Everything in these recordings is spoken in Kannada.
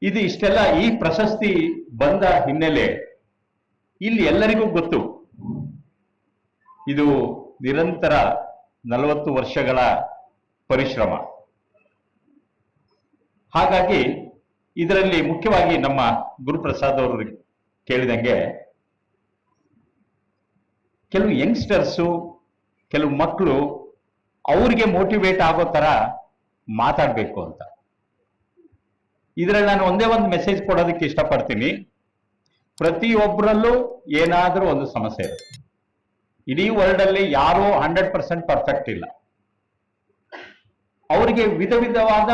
ಇದು ಇಷ್ಟೆಲ್ಲ ಈ ಪ್ರಶಸ್ತಿ ಬಂದ ಹಿನ್ನೆಲೆ ಇಲ್ಲಿ ಎಲ್ಲರಿಗೂ ಗೊತ್ತು, ಇದು ನಿರಂತರ 40 ವರ್ಷಗಳ ಪರಿಶ್ರಮ. ಹಾಗಾಗಿ ಇದರಲ್ಲಿ ಮುಖ್ಯವಾಗಿ ನಮ್ಮ ಗುರುಪ್ರಸಾದ್ ಅವರು ಕೇಳಿದಂಗೆ ಕೆಲವು ಯಂಗ್ಸ್ಟರ್ಸು, ಕೆಲವು ಮಕ್ಕಳು ಅವ್ರಿಗೆ ಮೋಟಿವೇಟ್ ಆಗೋ ತರ ಮಾತಾಡಬೇಕು ಅಂತ. ಇದರಲ್ಲಿ ನಾನು ಒಂದೇ ಒಂದು ಮೆಸೇಜ್ ಕೊಡೋದಕ್ಕೆ ಇಷ್ಟಪಡ್ತೀನಿ. ಪ್ರತಿಯೊಬ್ಬರಲ್ಲೂ ಏನಾದರೂ ಒಂದು ಸಮಸ್ಯೆ ಇರುತ್ತೆ. ಇಡೀ ವರ್ಲ್ಡ್ ಅಲ್ಲಿ ಯಾರೂ 100% ಪರ್ಫೆಕ್ಟ್ ಇಲ್ಲ. ಅವರಿಗೆ ವಿಧ ವಿಧವಾದ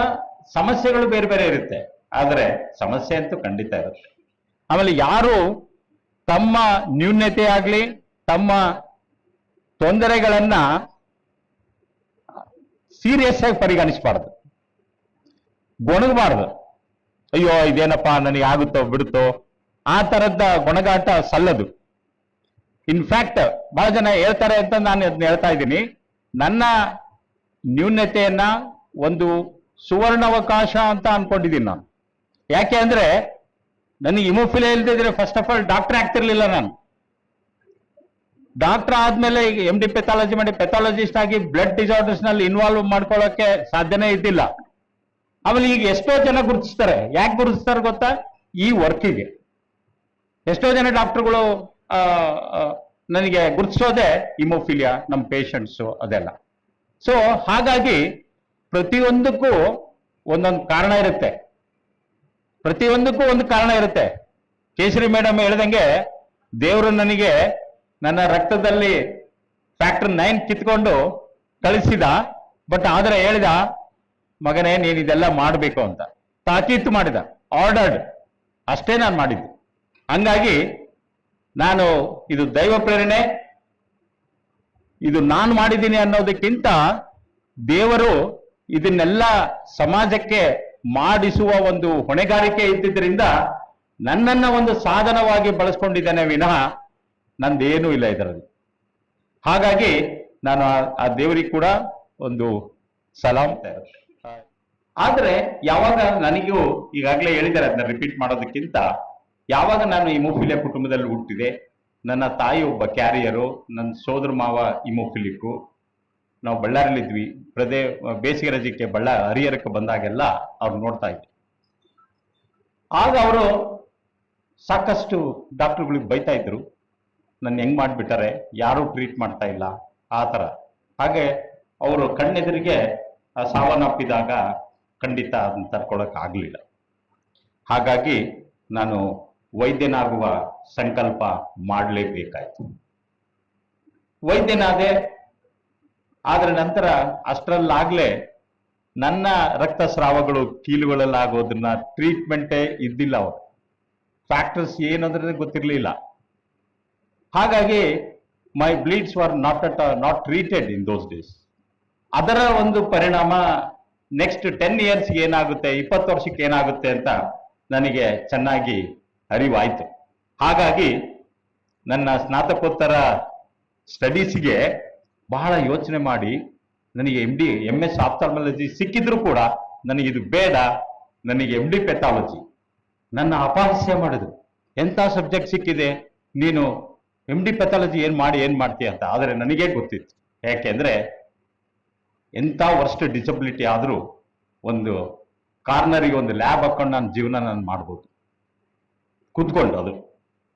ಸಮಸ್ಯೆಗಳು ಬೇರೆ ಬೇರೆ ಇರುತ್ತೆ, ಆದರೆ ಸಮಸ್ಯೆ ಅಂತೂ ಖಂಡಿತ ಇರುತ್ತೆ. ಆಮೇಲೆ ಯಾರು ತಮ್ಮ ನ್ಯೂನತೆ ಆಗಲಿ ತಮ್ಮ ತೊಂದರೆಗಳನ್ನ ಸೀರಿಯಸ್ ಆಗಿ ಪರಿಗಣಿಸಬಾರ್ದು, ಗೊಣಗಬಾರ್ದು. ಅಯ್ಯೋ ಇದೇನಪ್ಪ ನನಗೆ ಆಗುತ್ತೋ ಬಿಡುತ್ತೋ ಆ ತರದ್ದ ಗೊಣಗಾಟ ಸಲ್ಲದು. ಇನ್ಫ್ಯಾಕ್ಟ್ ಬಹಳ ಜನ ಹೇಳ್ತಾರೆ ಅಂತ ನಾನು ಅದನ್ನ ಹೇಳ್ತಾ ಇದ್ದೀನಿ. ನನ್ನ ನ್ಯೂನತೆಯನ್ನ ಒಂದು ಸುವರ್ಣಾವಕಾಶ ಅಂತ ಅನ್ಕೊಂಡಿದ್ದೀನಿ ನಾನು. ಯಾಕೆ ಅಂದ್ರೆ ನನಗೆ ಹಿಮೋಫಿಲಿಯಾ ಇಲ್ದಿದ್ರೆ ಫಸ್ಟ್ ಆಫ್ ಆಲ್ ಡಾಕ್ಟರ್ ಆಗ್ತಿರ್ಲಿಲ್ಲ. ನಾನು ಡಾಕ್ಟರ್ ಆದ್ಮೇಲೆ ಈಗ MD ಪೆಥಾಲಜಿ ಮಾಡಿ ಪೆಥಾಲಜಿಸ್ಟ್ ಆಗಿ ಬ್ಲಡ್ ಡಿಸಾರ್ಡರ್ಸ್ ನಲ್ಲಿ ಇನ್ವಾಲ್ವ್ ಮಾಡ್ಕೊಳ್ಳೋಕೆ ಸಾಧ್ಯನೇ ಇದ್ದಿಲ್ಲ. ಆಮೇಲೆ ಈಗ ಎಷ್ಟೋ ಜನ ಗುರುತಿಸ್ತಾರೆ. ಯಾಕೆ ಗುರುತಿಸ್ತಾರೆ ಗೊತ್ತಾ? ಈ ವರ್ಕಿಗೆ. ಎಷ್ಟೋ ಜನ ಡಾಕ್ಟರ್ಗಳು ನನಗೆ ಗುರುತಿಸೋದೆ ಹಿಮೋಫಿಲಿಯಾ, ನಮ್ಮ ಪೇಷಂಟ್ಸು ಅದೆಲ್ಲ. ಸೊ ಹಾಗಾಗಿ ಪ್ರತಿಯೊಂದಕ್ಕೂ ಒಂದೊಂದು ಕಾರಣ ಇರುತ್ತೆ, ಪ್ರತಿಯೊಂದಕ್ಕೂ ಒಂದು ಕಾರಣ ಇರುತ್ತೆ. ಕೇಸರಿ ಮೇಡಮ್ ಹೇಳ್ದಂಗೆ ದೇವರು ನನಗೆ ನನ್ನ ರಕ್ತದಲ್ಲಿ ಫ್ಯಾಕ್ಟರ್ 9 ಕಿತ್ಕೊಂಡು ಕಳಿಸಿದ. ಬಟ್ ಆದ್ರೆ ಹೇಳಿದ, ಮಗನೇ ನೀನು ಇದೆಲ್ಲ ಮಾಡಬೇಕು ಅಂತ ತಾಕೀತು ಮಾಡಿದ, ಆರ್ಡರ್ಡ್. ಅಷ್ಟೇ ನಾನು ಮಾಡಿದ್ದು. ಹಂಗಾಗಿ ನಾನು ಇದು ದೈವ ಪ್ರೇರಣೆ, ಇದು ನಾನು ಮಾಡಿದ್ದೀನಿ ಅನ್ನೋದಕ್ಕಿಂತ ದೇವರು ಇದನ್ನೆಲ್ಲ ಸಮಾಜಕ್ಕೆ ಮಾಡಿಸುವ ಒಂದು ಹೊಣೆಗಾರಿಕೆ ಇದ್ದಿದ್ದರಿಂದ ನನ್ನನ್ನ ಒಂದು ಸಾಧನವಾಗಿ ಬಳಸ್ಕೊಂಡಿದ್ದೇನೆ ವಿನಃ ನಂದೇನೂ ಇಲ್ಲ ಇದರಲ್ಲಿ. ಹಾಗಾಗಿ ನಾನು ಆ ದೇವರಿಗೆ ಕೂಡ ಒಂದು ಸಲಾಂ. ಆದ್ರೆ ಯಾವಾಗ ನನಗೂ ಈಗಾಗಲೇ ಹೇಳಿದ್ದಾರೆ, ಅದನ್ನ ರಿಪೀಟ್ ಮಾಡೋದಕ್ಕಿಂತ, ಯಾವಾಗ ನಾನು ಹಿಮೋಫಿಲಿಯಾ ಕುಟುಂಬದಲ್ಲಿ ಹುಟ್ಟಿದೆ, ನನ್ನ ತಾಯಿ ಒಬ್ಬ ಕ್ಯಾರಿಯರು, ನನ್ನ ಸೋದರ ಮಾವ ಹಿಮೋಫಿಲಿಕ್ಕು, ನಾವು ಬಳ್ಳಾರಿಲಿದ್ವಿ. ಬೇಸಿಗೆ ರಜಕ್ಕೆ ಹರಿಹರಕ್ಕೆ ಬಂದಾಗೆಲ್ಲ ಅವ್ರು ನೋಡ್ತಾ ಇದ್ವಿ. ಆಗ ಅವರು ಸಾಕಷ್ಟು ಡಾಕ್ಟರ್ಗಳಿಗೆ ಬೈತಾ ಇದ್ರು, ನನ್ನ ಹೆಂಗ್ ಮಾಡ್ಬಿಟ್ಟಾರೆ, ಯಾರು ಟ್ರೀಟ್ ಮಾಡ್ತಾ ಇಲ್ಲ ಆ ಥರ. ಹಾಗೆ ಅವರು ಕಣ್ಣೆದುರಿಗೆ ಸಾವನ್ನಪ್ಪಿದಾಗ ಖಂಡಿತ ಅದನ್ನ ತಡ್ಕೊಳಕ್ ಆಗ್ಲಿಲ್ಲ. ಹಾಗಾಗಿ ನಾನು ವೈದ್ಯನಾಗುವ ಸಂಕಲ್ಪ ಮಾಡಲೇಬೇಕಾಯ್ತು. ವೈದ್ಯನಾದೆ. ಆದ್ರೆ ನಂತರ ಅಷ್ಟರಲ್ಲಾಗ್ಲೇ ನನ್ನ ರಕ್ತಸ್ರಾವಗಳು ಕೀಲುಗಳಲ್ಲಾಗೋದನ್ನ ಟ್ರೀಟ್ಮೆಂಟೇ ಇದ್ದಿಲ್ಲ. ಅವರು ಫ್ಯಾಕ್ಟರ್ಸ್ ಏನಂದ್ರೆ ಗೊತ್ತಿರಲಿಲ್ಲ. ಹಾಗಾಗಿ my bleeds were not treated in those days. ಅದರ ಒಂದು ಪರಿಣಾಮ ನೆಕ್ಸ್ಟ್ 10 ಇಯರ್ಸ್ ಏನಾಗುತ್ತೆ, 20 ವರ್ಷಕ್ಕೆ ಏನಾಗುತ್ತೆ ಅಂತ ನನಗೆ ಚೆನ್ನಾಗಿ ಅರಿವಾಯ್ತು. ಹಾಗಾಗಿ ನನ್ನ ಸ್ನಾತಕೋತ್ತರ ಸ್ಟಡೀಸ್ಗೆ ಬಹಳ ಯೋಚನೆ ಮಾಡಿ ನನಗೆ MS ಆಪ್ಥಾಲ್ಮಾಲಜಿ ಸಿಕ್ಕಿದ್ರು ಕೂಡ ನನಗಿದು ಬೇಡ, ನನಗೆ MD ಪೆಥಾಲಜಿ. ನನ್ನ ಅಪಹಾಸ್ಯ ಮಾಡಿದ್ರು, ಎಂಥ ಸಬ್ಜೆಕ್ಟ್ ಸಿಕ್ಕಿದೆ ನೀನು MD ಪೆಥಾಲಜಿ ಏನ್ ಮಾಡ್ತೀಯ ಅಂತ. ಆದರೆ ನನಗೇ ಗೊತ್ತಿತ್ತು, ಯಾಕೆಂದ್ರೆ ಎಂಥ ವರ್ಸ್ಟ್ ಡಿಸಬಿಲಿಟಿ ಆದರೂ ಒಂದು ಕಾರ್ನರಿಗೆ ಒಂದು ಲ್ಯಾಬ್ ಹಾಕೊಂಡು ನನ್ನ ಜೀವನ ನಾನು ಮಾಡ್ಬೋದು ಕೂತ್ಕೊಂಡು. ಅದು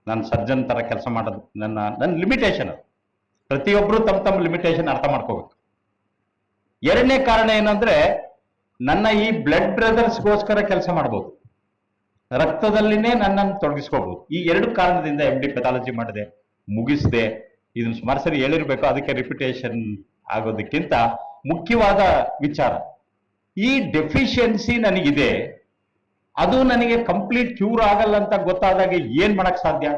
ನಾನು ಸರ್ಜನ್ ತರ ಕೆಲಸ ಮಾಡೋದು ನನ್ನ ಲಿಮಿಟೇಷನ್. ಅದು ಪ್ರತಿಯೊಬ್ಬರು ತಮ್ಮ ಲಿಮಿಟೇಷನ್ ಅರ್ಥ ಮಾಡ್ಕೋಬೇಕು. ಎರಡನೇ ಕಾರಣ ಏನಂದ್ರೆ, ನನ್ನ ಈ ಬ್ಲಡ್ ಬ್ರದರ್ಸ್ಗೋಸ್ಕರ ಕೆಲಸ ಮಾಡ್ಬೋದು, ರಕ್ತದಲ್ಲಿನೇ ನನ್ನನ್ನು ತೊಡಗಿಸ್ಕೋಬಹುದು. ಈ 2 ಕಾರಣದಿಂದ MD ಪೆಥಾಲಜಿ ಮಾಡಿದೆ, ಮುಗಿಸಿದೆ. ಇದನ್ನು ಸುಮಾರು ಸರಿ ಹೇಳಿರ್ಬೇಕು, ಅದಕ್ಕೆ ರಿಪಿಟೇಷನ್ ಆಗೋದಕ್ಕಿಂತ ಮುಖ್ಯವಾದ ವಿಚಾರ, ಈ ಡೆಫಿಷಿಯನ್ಸಿ ನನಗಿದೆ, ಅದು ನನಗೆ ಕಂಪ್ಲೀಟ್ ಕ್ಯೂರ್ ಆಗಲ್ಲ ಅಂತ ಗೊತ್ತಾದಾಗ ಏನ್ ಮಾಡಕ್ ಸಾಧ್ಯ?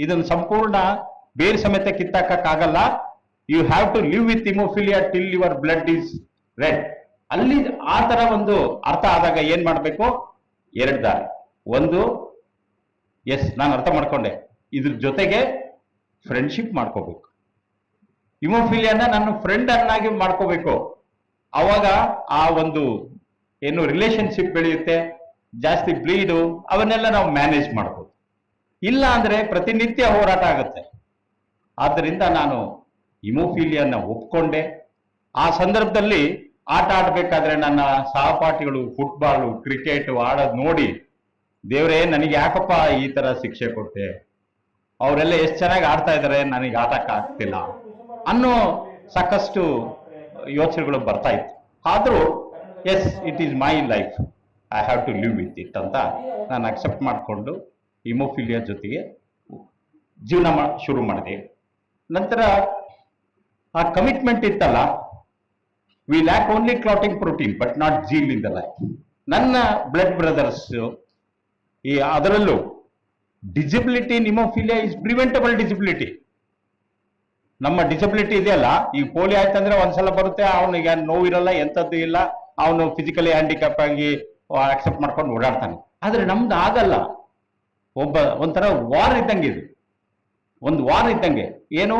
ಇದನ್ನು ಸಂಪೂರ್ಣ ಬೇರೆ ಸಮೇತ ಕಿತ್ತಾಕಕ್ಕಾಗಲ್ಲ. You have to live with haemophilia till your blood is red. ಅಲ್ಲಿ ಆ ತರ ಒಂದು ಅರ್ಥ ಆದಾಗ ಏನ್ ಮಾಡ್ಬೇಕು? 2 ದಾರಿ. ಒಂದು, ಎಸ್ ನಾನು ಅರ್ಥ ಮಾಡ್ಕೊಂಡೆ, ಇದ್ರ ಜೊತೆಗೆ ಫ್ರೆಂಡ್ಶಿಪ್ ಮಾಡ್ಕೋಬೇಕು. ಹಿಮೋಫಿಲಿಯಾನ ನನ್ನ ಫ್ರೆಂಡ್ ಅನ್ನಾಗಿ ಮಾಡ್ಕೋಬೇಕು. ಅವಾಗ ಆ ಒಂದು ಏನು ರಿಲೇಶನ್ಶಿಪ್ ಬೆಳೆಯುತ್ತೆ, ಜಾಸ್ತಿ ಬ್ಲೀಡು, ಅವನ್ನೆಲ್ಲ ನಾವು ಮ್ಯಾನೇಜ್ ಮಾಡ್ಬೋದು. ಇಲ್ಲ ಅಂದ್ರೆ ಪ್ರತಿನಿತ್ಯ ಹೋರಾಟ ಆಗುತ್ತೆ. ಆದ್ದರಿಂದ ನಾನು ಹಿಮೋಫೀಲಿಯನ್ನ ಒಪ್ಕೊಂಡೆ. ಆ ಸಂದರ್ಭದಲ್ಲಿ ಆಟ ಆಡ್ಬೇಕಾದ್ರೆ ನನ್ನ ಸಹಪಾಠಿಗಳು ಫುಟ್ಬಾಲು ಕ್ರಿಕೆಟ್ ಆಡೋದು ನೋಡಿ, ದೇವರೇ ನನಗೆ ಯಾಕಪ್ಪ ಈ ತರ ಶಿಕ್ಷೆ ಕೊಟ್ಟೆ, ಅವರೆಲ್ಲ ಎಷ್ಟು ಚೆನ್ನಾಗಿ ಆಡ್ತಾ ಇದ್ದಾರೆ, ನನಗೆ ಆಟಕ್ಕೆ ಆಗ್ತಿಲ್ಲ ಅನ್ನೋ ಸಾಕಷ್ಟು ಯೋಚನೆಗಳು ಬರ್ತಾ ಇತ್ತು. ಆದ್ರೂ yes, it is my life, I have to live with it ಅಂತ ನಾನು ಅಕ್ಸೆಪ್ಟ್ ಮಾಡಿಕೊಂಡು ಹಿಮೋಫಿಲಿಯಾ ಜೊತೆಗೆ ಜೀವನ ಶುರು ಮಾಡಿದೆ. ನಂತರ ಆ ಕಮಿಟ್ಮೆಂಟ್ ಇತ್ತಲ್ಲ, we lack only clotting protein but not zeal in the life. ನನ್ನ ಬ್ಲಡ್ ಬ್ರದರ್ಸ್ ಅದರಲ್ಲೂ disability in haemophilia is preventable disability. ನಮ್ಮ ಡಿಸಬಿಲಿಟಿ ಇದೆಯಲ್ಲ, ಈಗ ಪೋಲಿಯೋ ಆಯ್ತಂದ್ರೆ ಒಂದ್ಸಲ ಬರುತ್ತೆ, ಅವನಿಗೆ ನೋವಿರಲ್ಲ, ಎಂಥದ್ದು ಇಲ್ಲ, ಅವನು ಫಿಸಿಕಲಿ ಹ್ಯಾಂಡಿಕ್ಯಾಪ್ ಆಗಿ ಅಕ್ಸೆಪ್ಟ್ ಮಾಡ್ಕೊಂಡು ಓಡಾಡ್ತಾನೆ. ಆದ್ರೆ ನಮ್ದು ಆಗಲ್ಲ. ಒಂಥರ ವಾರ್ ಇದ್ದಂಗೆ ಇದು, ಒಂದು ವಾರ್ ಇದ್ದಂಗೆ. ಏನು,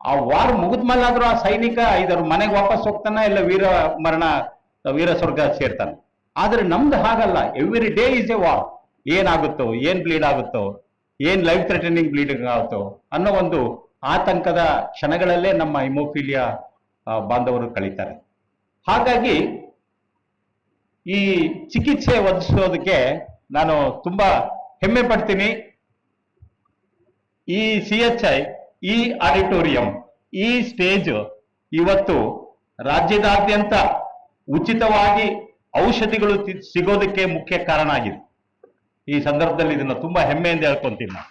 ಆ ವಾರ್ ಮುಗಿದ್ಮೇಲಾದ್ರೂ ಆ ಸೈನಿಕ ಇದರ ಮನೆಗೆ ವಾಪಸ್ ಹೋಗ್ತಾನೆ, ಇಲ್ಲ ವೀರ ಸ್ವರ್ಗ ಸೇರ್ತಾನೆ. ಆದ್ರೆ ನಮ್ದು ಹಾಗಲ್ಲ, every day is A war. ಏನಾಗುತ್ತೋ, ಏನ್ ಬ್ಲೀಡ್ ಆಗುತ್ತೋ, ಏನ್ ಲೈಫ್ ಥ್ರೆಟನಿಂಗ್ ಬ್ಲೀಡಿಂಗ್ ಆಗುತ್ತೋ ಅನ್ನೋ ಒಂದು ಆತಂಕದ ಕ್ಷಣಗಳಲ್ಲೇ ನಮ್ಮ ಹಿಮೋಫಿಲಿಯಾ ಬಾಂಧವರು ಕಳೀತಾರೆ. ಹಾಗಾಗಿ ಈ ಚಿಕಿತ್ಸೆ ಒದಗಿಸೋದಕ್ಕೆ ನಾನು ತುಂಬಾ ಹೆಮ್ಮೆ ಪಡ್ತೀನಿ. ಈ CHI, ಈ ಆಡಿಟೋರಿಯಂ, ಈ ಸ್ಟೇಜ್ ಇವತ್ತು ರಾಜ್ಯದಾದ್ಯಂತ ಉಚಿತವಾಗಿ ಔಷಧಿಗಳು ಸಿಗೋದಕ್ಕೆ ಮುಖ್ಯ ಕಾರಣ ಆಗಿದೆ. ಈ ಸಂದರ್ಭದಲ್ಲಿ ಇದನ್ನ ತುಂಬಾ ಹೆಮ್ಮೆಯಿಂದ ಹೇಳ್ಕೊಂತೀನಿ ನಾನು.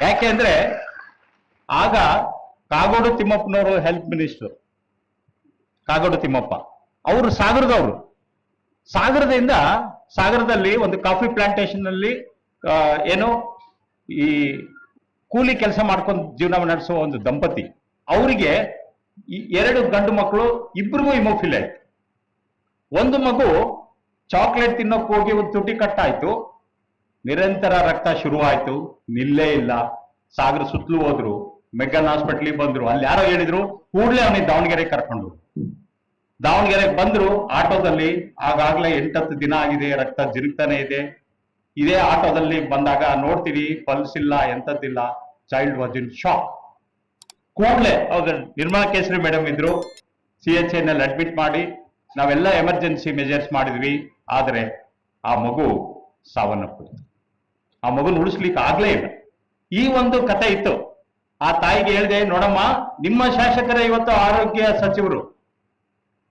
ಯಾಕೆಂದ್ರೆ ಆಗ ಕಾಗೋಡು ತಿಮ್ಮಪ್ಪನವರು ಹೆಲ್ತ್ ಮಿನಿಸ್ಟರ್, ಕಾಗೋಡು ತಿಮ್ಮಪ್ಪ ಅವರು ಸಾಗರದಲ್ಲಿ ಒಂದು ಕಾಫಿ ಪ್ಲಾಂಟೇಶನ್ ಅಲ್ಲಿ ಏನು ಈ ಕೂಲಿ ಕೆಲಸ ಮಾಡ್ಕೊಂಡು ಜೀವನ ನಡೆಸುವ ಒಂದು ದಂಪತಿ, ಅವರಿಗೆ 2 ಗಂಡು ಮಕ್ಕಳು, ಇಬ್ಬರಿಗೂ ಹಿಮೋಫಿಲಿಯಾ ಆಯ್ತು. ಒಂದು ಮಗು ಚಾಕ್ಲೇಟ್ ತಿನ್ನೋಕೆ ಹೋಗಿ ಒಂದು ತುಟಿ ಕಟ್ಟಾಯ್ತು, ನಿರಂತರ ರಕ್ತ ಶುರುವಾಯ್ತು, ನಿಲ್ಲೇ ಇಲ್ಲ. ಸಾಗರ ಸುತ್ತಲೂ ಹೋದ್ರು, ಮೆಗ್ಗಾನ್ ಹಾಸ್ಪಿಟ್ಲಿಗೆ ಬಂದ್ರು, ಅಲ್ಲಿ ಯಾರೋ ಹೇಳಿದ್ರು, ಕೂಡಲೇ ಅವನಿಗೆ ದಾವಣಗೆರೆಗೆ ಕರ್ಕೊಂಡು. ದಾವಣಗೆರೆಗೆ ಬಂದ್ರು ಆಟೋದಲ್ಲಿ, ಆಗಾಗ್ಲೇ 8-10 ದಿನ ಆಗಿದೆ, ರಕ್ತ ಜಿರುಗ್ತಾನೆ ಇದೆ. ಇದೇ ಆಟೋದಲ್ಲಿ ಬಂದಾಗ ನೋಡ್ತೀವಿ, ಪಲ್ಸ್ ಇಲ್ಲ, ಎಂಥದ್ದಿಲ್ಲ. Child was in shock. ಕೂಡಲೇ ಹೌದು, ನಿರ್ಮಲಾ ಕೇಸರಿ ಮೇಡಮ್ ಇದ್ರು, CHI ನಲ್ಲಿ ಅಡ್ಮಿಟ್ ಮಾಡಿ ನಾವೆಲ್ಲ ಎಮರ್ಜೆನ್ಸಿ ಮೆಜರ್ಸ್ ಮಾಡಿದ್ವಿ. ಆದ್ರೆ ಆ ಮಗು ಸಾವನ್ನಪ್ಪಿತು. ಆ ಮಗುನ ಉಳಿಸ್ಲಿಕ್ಕೆ ಆಗ್ಲೇ ಇಲ್ಲ. ಈ ಒಂದು ಕತೆ ಇತ್ತು. ಆ ತಾಯಿಗೆ ಹೇಳಿದೆ, ನೋಡಮ್ಮ, ನಿಮ್ಮ ಶಾಸಕರೇ ಇವತ್ತು ಆರೋಗ್ಯ ಸಚಿವರು,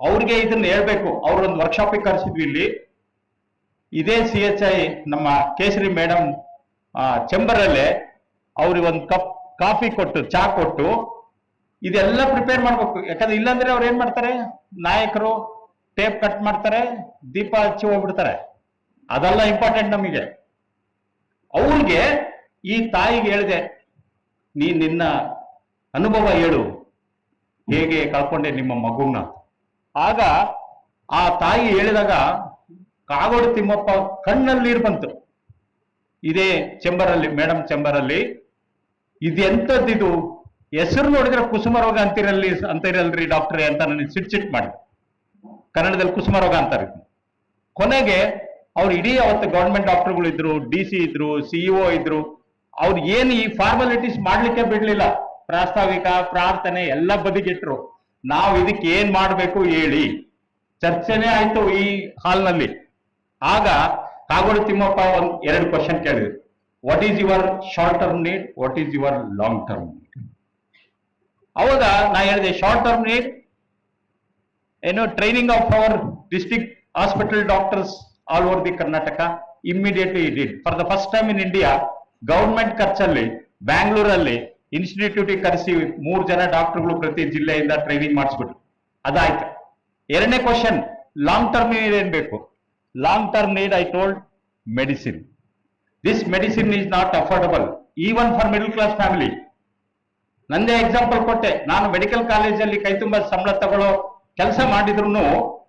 ಅವ್ರಿಗೆ ಇದನ್ನ ಹೇಳ್ಬೇಕು. ಅವ್ರೊಂದು ವರ್ಕ್ಶಾಪಿಗೆ ಕರೆಸಿದ್ವಿ ಇಲ್ಲಿ. ಇದೇ CHI ನಮ್ಮ ಕೇಸರಿ ಮೇಡಮ್ ಚೇಂಬರ್ ಅಲ್ಲೇ ಅವ್ರಿಗೆ ಒಂದು ಕಪ್ ಕಾಫಿ ಕೊಟ್ಟು, ಚಾ ಕೊಟ್ಟು, ಇದೆಲ್ಲ ಪ್ರಿಪೇರ್ ಮಾಡ್ಬೇಕು. ಯಾಕಂದ್ರೆ ಇಲ್ಲಾಂದ್ರೆ ಅವ್ರು ಏನ್ ಮಾಡ್ತಾರೆ, ನಾಯಕರು ಟೇಪ್ ಕಟ್ ಮಾಡ್ತಾರೆ, ದೀಪ ಹಚ್ಚಿ ಹೋಗ್ಬಿಡ್ತಾರೆ. ಅದೆಲ್ಲ ಇಂಪಾರ್ಟೆಂಟ್ ನಮಗೆ. ಅವ್ರಿಗೆ ಈ ತಾಯಿಗೆ ಹೇಳಿದೆ, ನಿನ್ನ ಅನುಭವ ಹೇಳು, ಹೇಗೆ ಕಳ್ಕೊಂಡೆ ನಿಮ್ಮ ಮಗುನ. ಆಗ ಆ ತಾಯಿ ಹೇಳಿದಾಗ ಕಾಗೋಡು ತಿಮ್ಮಪ್ಪ ಕಣ್ಣಲ್ಲಿ ನೀರು ಬಂತು. ಇದೇ ಚೆಂಬರಲ್ಲಿ, ಮೇಡಮ್ ಚೆಂಬರಲ್ಲಿ, ಇದೆಂಥದ್ದಿದು, ಹೆಸರು ನೋಡಿದ್ರೆ ಕುಸುಮ ರೋಗ ಅಂತಿರಲ್ರಿ ಡಾಕ್ಟ್ರೇ ಅಂತ ನನಗೆ ಸಿಟ್ ಮಾಡಿ, ಕನ್ನಡದಲ್ಲಿ ಕುಸುಮ ರೋಗ ಅಂತಾರೆ. ಕೊನೆಗೆ ಅವ್ರು ಇಡೀ ಅವತ್ತು ಗವರ್ಮೆಂಟ್ ಡಾಕ್ಟರ್ಗಳು ಇದ್ರು, DC ಇದ್ರು, CEO ಇದ್ರು, ಅವ್ರು ಏನು ಈ ಫಾರ್ಮಾಲಿಟೀಸ್ ಮಾಡ್ಲಿಕ್ಕೆ ಬಿಡ್ಲಿಲ್ಲ. ಪ್ರಾಸ್ತಾವಿಕ, ಪ್ರಾರ್ಥನೆ ಎಲ್ಲ ಬದಿಗಿಟ್ರು. ನಾವು ಇದಕ್ಕೆ ಏನ್ ಮಾಡ್ಬೇಕು ಹೇಳಿ, ಚರ್ಚೆನೇ ಆಯ್ತು ಈ ಹಾಲ್ನಲ್ಲಿ. ಆಗ ಕಾಗೋಡು ತಿಮ್ಮಪ್ಪ 2 ಕ್ವಶನ್ ಕೇಳಿದ್ರು. What is your short term need, what is your long term need? ಅವಾಗ ನಾ ಹೇಳಿದೆ, ಶಾರ್ಟ್ ಟರ್ಮ್ ನೀಡ್ ಏನು, training of our district hospital doctors all over the Karnataka. Immediately it for the first time in India, government ಖರ್ಚಲ್ಲಿ ಬ್ಯಾಂಗ್ಳೂರಲ್ಲಿ ಇನ್ಸ್ಟಿಟ್ಯೂಟ್ ಕರೆಸಿ 3 ಜನ ಡಾಕ್ಟರ್ಗಳು ಪ್ರತಿ ಜಿಲ್ಲೆಯಿಂದ ಟ್ರೈನಿಂಗ್ ಮಾಡಿಸ್ಬಿಟ್ರು. ಅದಾಯ್ತು. 2ನೇ ಕ್ವಶನ್, ಲಾಂಗ್ ಟರ್ಮ್ ನೀಡ್ ಏನ್ ಬೇಕು? Long term need I told medicine. This medicine is not affordable even for middle class family. ನಂದೇ ಎಕ್ಸಾಂಪಲ್ ಕೊಟ್ಟೆ. ನಾನು ಮೆಡಿಕಲ್ ಕಾಲೇಜಲ್ಲಿ ಕೈ ತುಂಬ ಸಂಬಳ ತಗೊಳ್ಳೋ ಕೆಲಸ ಮಾಡಿದ್ರು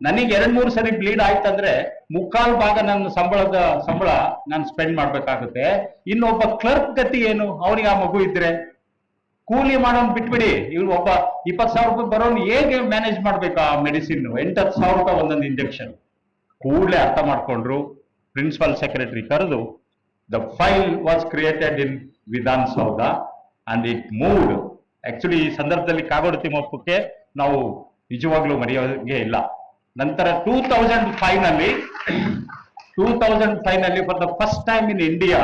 ನನಗೆ 2-3 ಸರಿ ಬ್ಲೀಡ್ ಆಯ್ತಂದ್ರೆ 3/4 ಭಾಗ ನನ್ನ ಸಂಬಳ ನಾನು ಸ್ಪೆಂಡ್ ಮಾಡ್ಬೇಕಾಗುತ್ತೆ. ಇನ್ನೊಬ್ಬ ಕ್ಲರ್ಕ್ ಗತಿ ಏನು? ಅವನಿಗೆ ಆ ಮಗು ಇದ್ರೆ ಕೂಲಿ ಮಾಡೋನ್ ಬಿಟ್ಬಿಡಿ, ಇವ್ರು ಒಬ್ಬ 20,000 ರೂಪಾಯಿ ಬರೋನು ಹೇಗೆ ಮ್ಯಾನೇಜ್ ಮಾಡ್ಬೇಕು ಆ ಮೆಡಿಸಿನ್? 8-10 ಸಾವಿರ ರೂಪಾಯಿ ಒಂದೊಂದು ಇಂಜೆಕ್ಷನ್. ಕೂಡಲೇ ಅರ್ಥ ಮಾಡ್ಕೊಂಡ್ರು. ಪ್ರಿನ್ಸಿಪಲ್ ಸೆಕ್ರೆಟರಿ ಕರೆದು the file was created in Vidhana Soudha and it moved. Actually ಈ ಸಂದರ್ಭದಲ್ಲಿ ಕಾಗೋಡು ತಿಮ್ಮಪ್ಪಕ್ಕೆ ನಾವು ನಿಜವಾಗ್ಲೂ ಮರೆಯೋಗೆ ಇಲ್ಲ. ನಂತರ 2005 ನಲ್ಲಿ for the first time in India,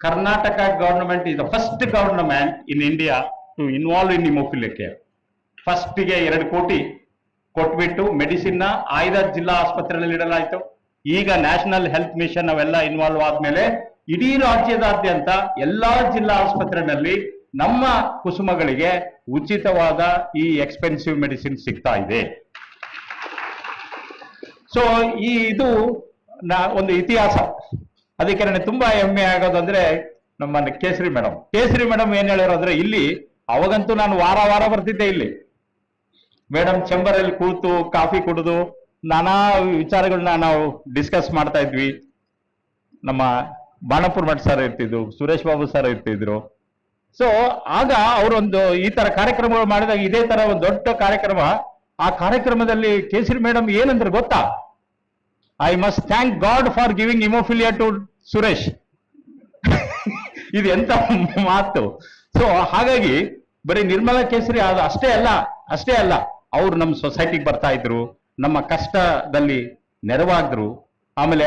Karnataka government is the first government in India to involve in haemophilia care. ಫಸ್ಟ್ಗೆ 2 ಕೋಟಿ ಕೊಟ್ಬಿಟ್ಟು ಮೆಡಿಸಿನ್ ನ ಆಯ್ದ ಜಿಲ್ಲಾ ಆಸ್ಪತ್ರೆಗಳಲ್ಲಿ ಇಡಲಾಯಿತು. ಈಗ ನ್ಯಾಷನಲ್ ಹೆಲ್ತ್ ಮಿಷನ್ ಅವೆಲ್ಲ ಇನ್ವಾಲ್ವ್ ಆದ್ಮೇಲೆ ಇಡೀ ರಾಜ್ಯದಾದ್ಯಂತ ಎಲ್ಲಾ ಜಿಲ್ಲಾ ಆಸ್ಪತ್ರೆಯಲ್ಲಿ ನಮ್ಮ ಕುಸುಮಗಳಿಗೆ ಉಚಿತವಾದ ಈ ಎಕ್ಸ್ಪೆನ್ಸಿವ್ ಮೆಡಿಸಿನ್ ಸಿಗ್ತಾ ಇದೆ. ಸೊ ಇದು ಒಂದು ಇತಿಹಾಸ. ಅದಕ್ಕೆ ನನಗೆ ತುಂಬಾ ಹೆಮ್ಮೆ ಆಗೋದಂದ್ರೆ ನಮ್ಮ ಕೇಸರಿ ಮೇಡಮ್ ಏನ್ ಹೇಳಿರೋದ್ರೆ, ಇಲ್ಲಿ ಅವಾಗಂತೂ ನಾನು ವಾರ ಬರ್ತಿದ್ದೆ ಇಲ್ಲಿ. ಮೇಡಮ್ ಚೇಂಬರ್ ಅಲ್ಲಿ ಕೂತು ಕಾಫಿ ಕುಡಿದು ನಾನಾ ವಿಚಾರಗಳನ್ನ ನಾವು ಡಿಸ್ಕಸ್ ಮಾಡ್ತಾ ಇದ್ವಿ. ನಮ್ಮ ಬಾಣಪುರ್ ಮಠ್ ಸರ್ ಇರ್ತಿದ್ರು, ಸುರೇಶ್ ಬಾಬು ಸರ್ ಇರ್ತಿದ್ರು. ಸೊ ಆಗ ಅವರೊಂದು ಈ ತರ ಕಾರ್ಯಕ್ರಮಗಳು ಮಾಡಿದಾಗ, ಇದೇ ತರ ಒಂದು ದೊಡ್ಡ ಕಾರ್ಯಕ್ರಮ, ಆ ಕಾರ್ಯಕ್ರಮದಲ್ಲಿ ಕೇಸರಿ ಮೇಡಮ್ ಏನಂದ್ರೆ ಗೊತ್ತಾ, I must thank God for giving haemophilia to Suresh. ಇದು ಎಂತ ಮಾತು. ಸೊ ಹಾಗಾಗಿ ಬರೀ ನಿರ್ಮಲಾ ಕೇಸರಿ ಅದು ಅಷ್ಟೇ ಅಲ್ಲ, ಅವ್ರು ನಮ್ಮ ಸೊಸೈಟಿಗೆ ಬರ್ತಾ ಇದ್ರು, ನಮ್ಮ ಕಷ್ಟದಲ್ಲಿ ನೆರವಾದ್ರು. ಆಮೇಲೆ